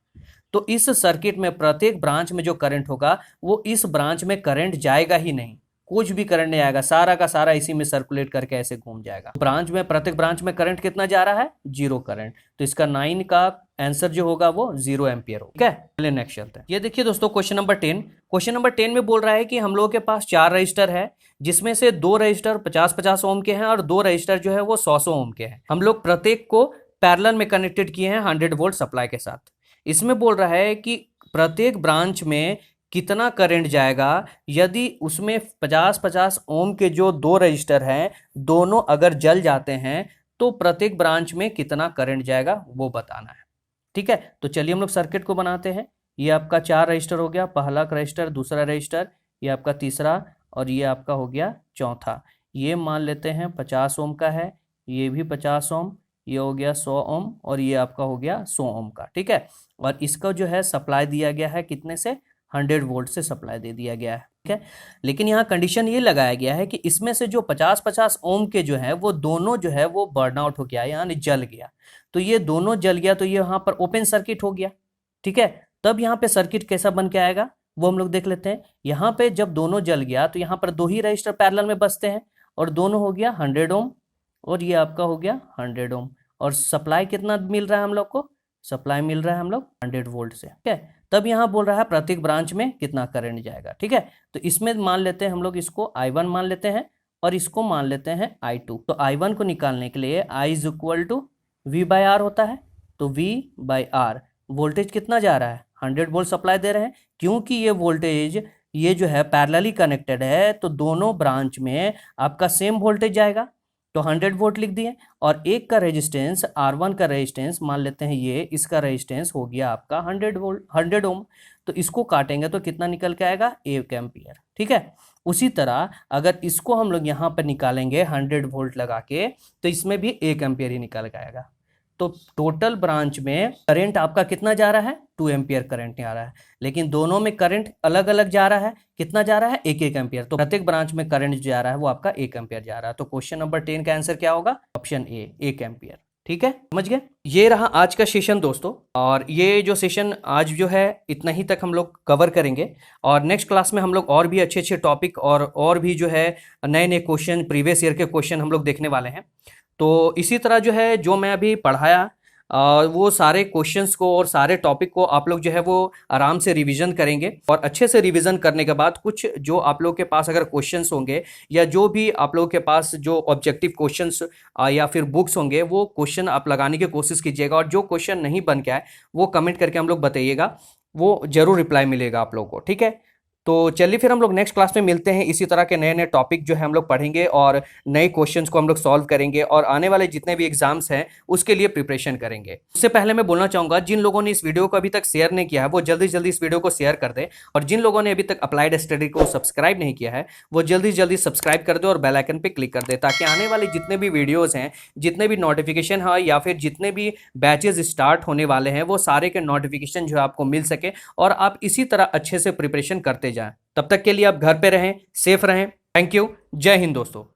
तो इस सर्किट में प्रत्येक ब्रांच में जो करंट होगा वो इस ब्रांच में करंट जाएगा ही नहीं, कुछ भी करंट नहीं आएगा, सारा का सारा इसी में सर्कुलेट करके ऐसे घूम जाएगा। ब्रांच में, प्रत्येक ब्रांच में करंट कितना जा रहा है? 0 करंट। तो इसका 9 का आंसर जो होगा वो 0 एम्पियर होगा। ठीक है, चलिए नेक्स्ट चलते हैं। ये देखिए दोस्तों, क्वेश्चन नंबर 10। क्वेश्चन नंबर 10 में बोल रहा है कि हम लोगों के पास 4 रजिस्टर है, जिसमें से 2 रजिस्टर 50-50 ओम के हैं और 2 रजिस्टर जो है वो 100 ओम के हैं। हम लोग प्रत्येक को पैरेलल में कनेक्टेड किए हैं 100 वोल्ट सप्लाई के साथ। इसमें बोल रहा है कि प्रत्येक ब्रांच में कितना करंट जाएगा यदि उसमें 50-50 ओम के जो 2 रजिस्टर हैं दोनों अगर जल जाते हैं, तो प्रत्येक ब्रांच में कितना करंट जाएगा वो बताना है। ठीक है, तो चलिए हम लोग सर्किट को बनाते हैं। ये आपका 4 रजिस्टर हो गया, पहला रजिस्टर, दूसरा रजिस्टर, ये आपका तीसरा और ये आपका हो गया चौथा। ये मान लेते हैं 50 ओम का है, ये भी 50 ओम, ये हो गया 100 ओम और ये आपका हो गया 100 ओम का। ठीक है, और इसका जो है सप्लाई दिया गया है कितने से? 100 वोल्ट से सप्लाई दे दिया गया है। ठीक है, लेकिन यहाँ कंडीशन ये लगाया गया है कि इसमें से जो 50-50 ओम के जो है वो दोनों जो है वो बर्न आउट हो गया, यानी जल गया। तो ये दोनों जल गया तो ये यहाँ पर ओपन सर्किट हो गया। ठीक है, तब यहाँ पे सर्किट कैसा बन के आएगा वो हम लोग देख लेते हैं। यहाँ पे जब दोनों जल गया तो यहाँ पर 2 ही रजिस्टर पैरेलल में बसते हैं और दोनों हो गया 100 ओम और ये आपका हो गया 100 ओम। और सप्लाई कितना मिल रहा है हम लोग को? सप्लाई मिल रहा है हम लोग 100 वोल्ट से। ठीक है, तब यहाँ बोल रहा है प्रत्येक ब्रांच में कितना करंट जाएगा। ठीक है, तो इसमें मान लेते हैं हम लोग, इसको I1 मान लेते हैं और इसको मान लेते हैं I2। तो I1 को निकालने के लिए I is equal to V/R होता है। तो V/R वोल्टेज कितना जा रहा है? 100 वोल्ट सप्लाई दे रहे हैं, क्योंकि ये वोल्टेज ये जो है पैरेलली कनेक्टेड है तो दोनों ब्रांच में आपका सेम वोल्टेज जाएगा। तो 100 वोल्ट लिख दिए और एक का रेजिस्टेंस R1 का रेजिस्टेंस मान लेते हैं ये, इसका रेजिस्टेंस हो गया आपका 100 वोल्ट 100 ओम। तो इसको काटेंगे तो कितना निकल के आएगा? 1 एम्पियर। ठीक है, उसी तरह अगर इसको हम लोग यहाँ पर निकालेंगे 100 वोल्ट लगा के तो इसमें भी 1 एम्पियर ही निकल के आएगा। तो टोटल ब्रांच में करंट आपका कितना जा रहा है, 2 एम्पियर करंट आ रहा है, लेकिन दोनों में करंट अलग अलग जा रहा है, कितना जा रहा है, 1 एम्पियर। तो प्रत्येक ब्रांच में करंट जो जा रहा है वो आपका 1 एम्पियर जा रहा है। तो क्वेश्चन नंबर 10 का आंसर क्या होगा, ऑप्शन ए, 1 एम्पियर। ठीक है, समझ गए। ये रहा आज का सेशन दोस्तों, और ये जो सेशन आज जो है इतना ही तक हम लोग कवर करेंगे, और नेक्स्ट क्लास में हम लोग और भी अच्छे अच्छे टॉपिक और भी जो है नए नए क्वेश्चन, प्रीवियस ईयर के क्वेश्चन हम लोग देखने वाले हैं। तो इसी तरह जो है जो मैं अभी पढ़ाया वो सारे क्वेश्चंस को और सारे टॉपिक को आप लोग जो है वो आराम से रिवीजन करेंगे, और अच्छे से रिवीजन करने के बाद कुछ जो आप लोग के पास अगर क्वेश्चंस होंगे या जो भी आप लोगों के पास जो ऑब्जेक्टिव क्वेश्चंस या फिर बुक्स होंगे, वो क्वेश्चन आप लगाने की कोशिश कीजिएगा, और जो क्वेश्चन नहीं बन के आए वो कमेंट करके हम लोग बताइएगा, वो जरूर रिप्लाई मिलेगा आप लोगों को। ठीक है, तो चलिए फिर हम लोग नेक्स्ट क्लास में मिलते हैं। इसी तरह के नए नए टॉपिक जो है हम लोग पढ़ेंगे, और नए क्वेश्चंस को हम लोग सॉल्व करेंगे, और आने वाले जितने भी एग्जाम्स हैं उसके लिए प्रिपरेशन करेंगे। उससे पहले मैं बोलना चाहूंगा, जिन लोगों ने इस वीडियो को अभी तक शेयर नहीं किया है वो जल्दी जल्दी इस वीडियो को शेयर कर दे, और जिन लोगों ने अभी तक अप्लाइड स्टडी को सब्सक्राइब नहीं किया है वो जल्दी जल्दी सब्सक्राइब कर दे और बेल आइकन पर क्लिक कर दे, ताकि आने वाले जितने भी वीडियोज हैं, जितने भी नोटिफिकेशन है या फिर जितने भी बैचेज स्टार्ट होने वाले हैं, वो सारे के नोटिफिकेशन जो है आपको मिल सके, और आप इसी तरह अच्छे से प्रिपरेशन करते जाएं। तब तक के लिए आप घर पे रहें, सेफ रहें। Thank you. जय हिंद दोस्तों।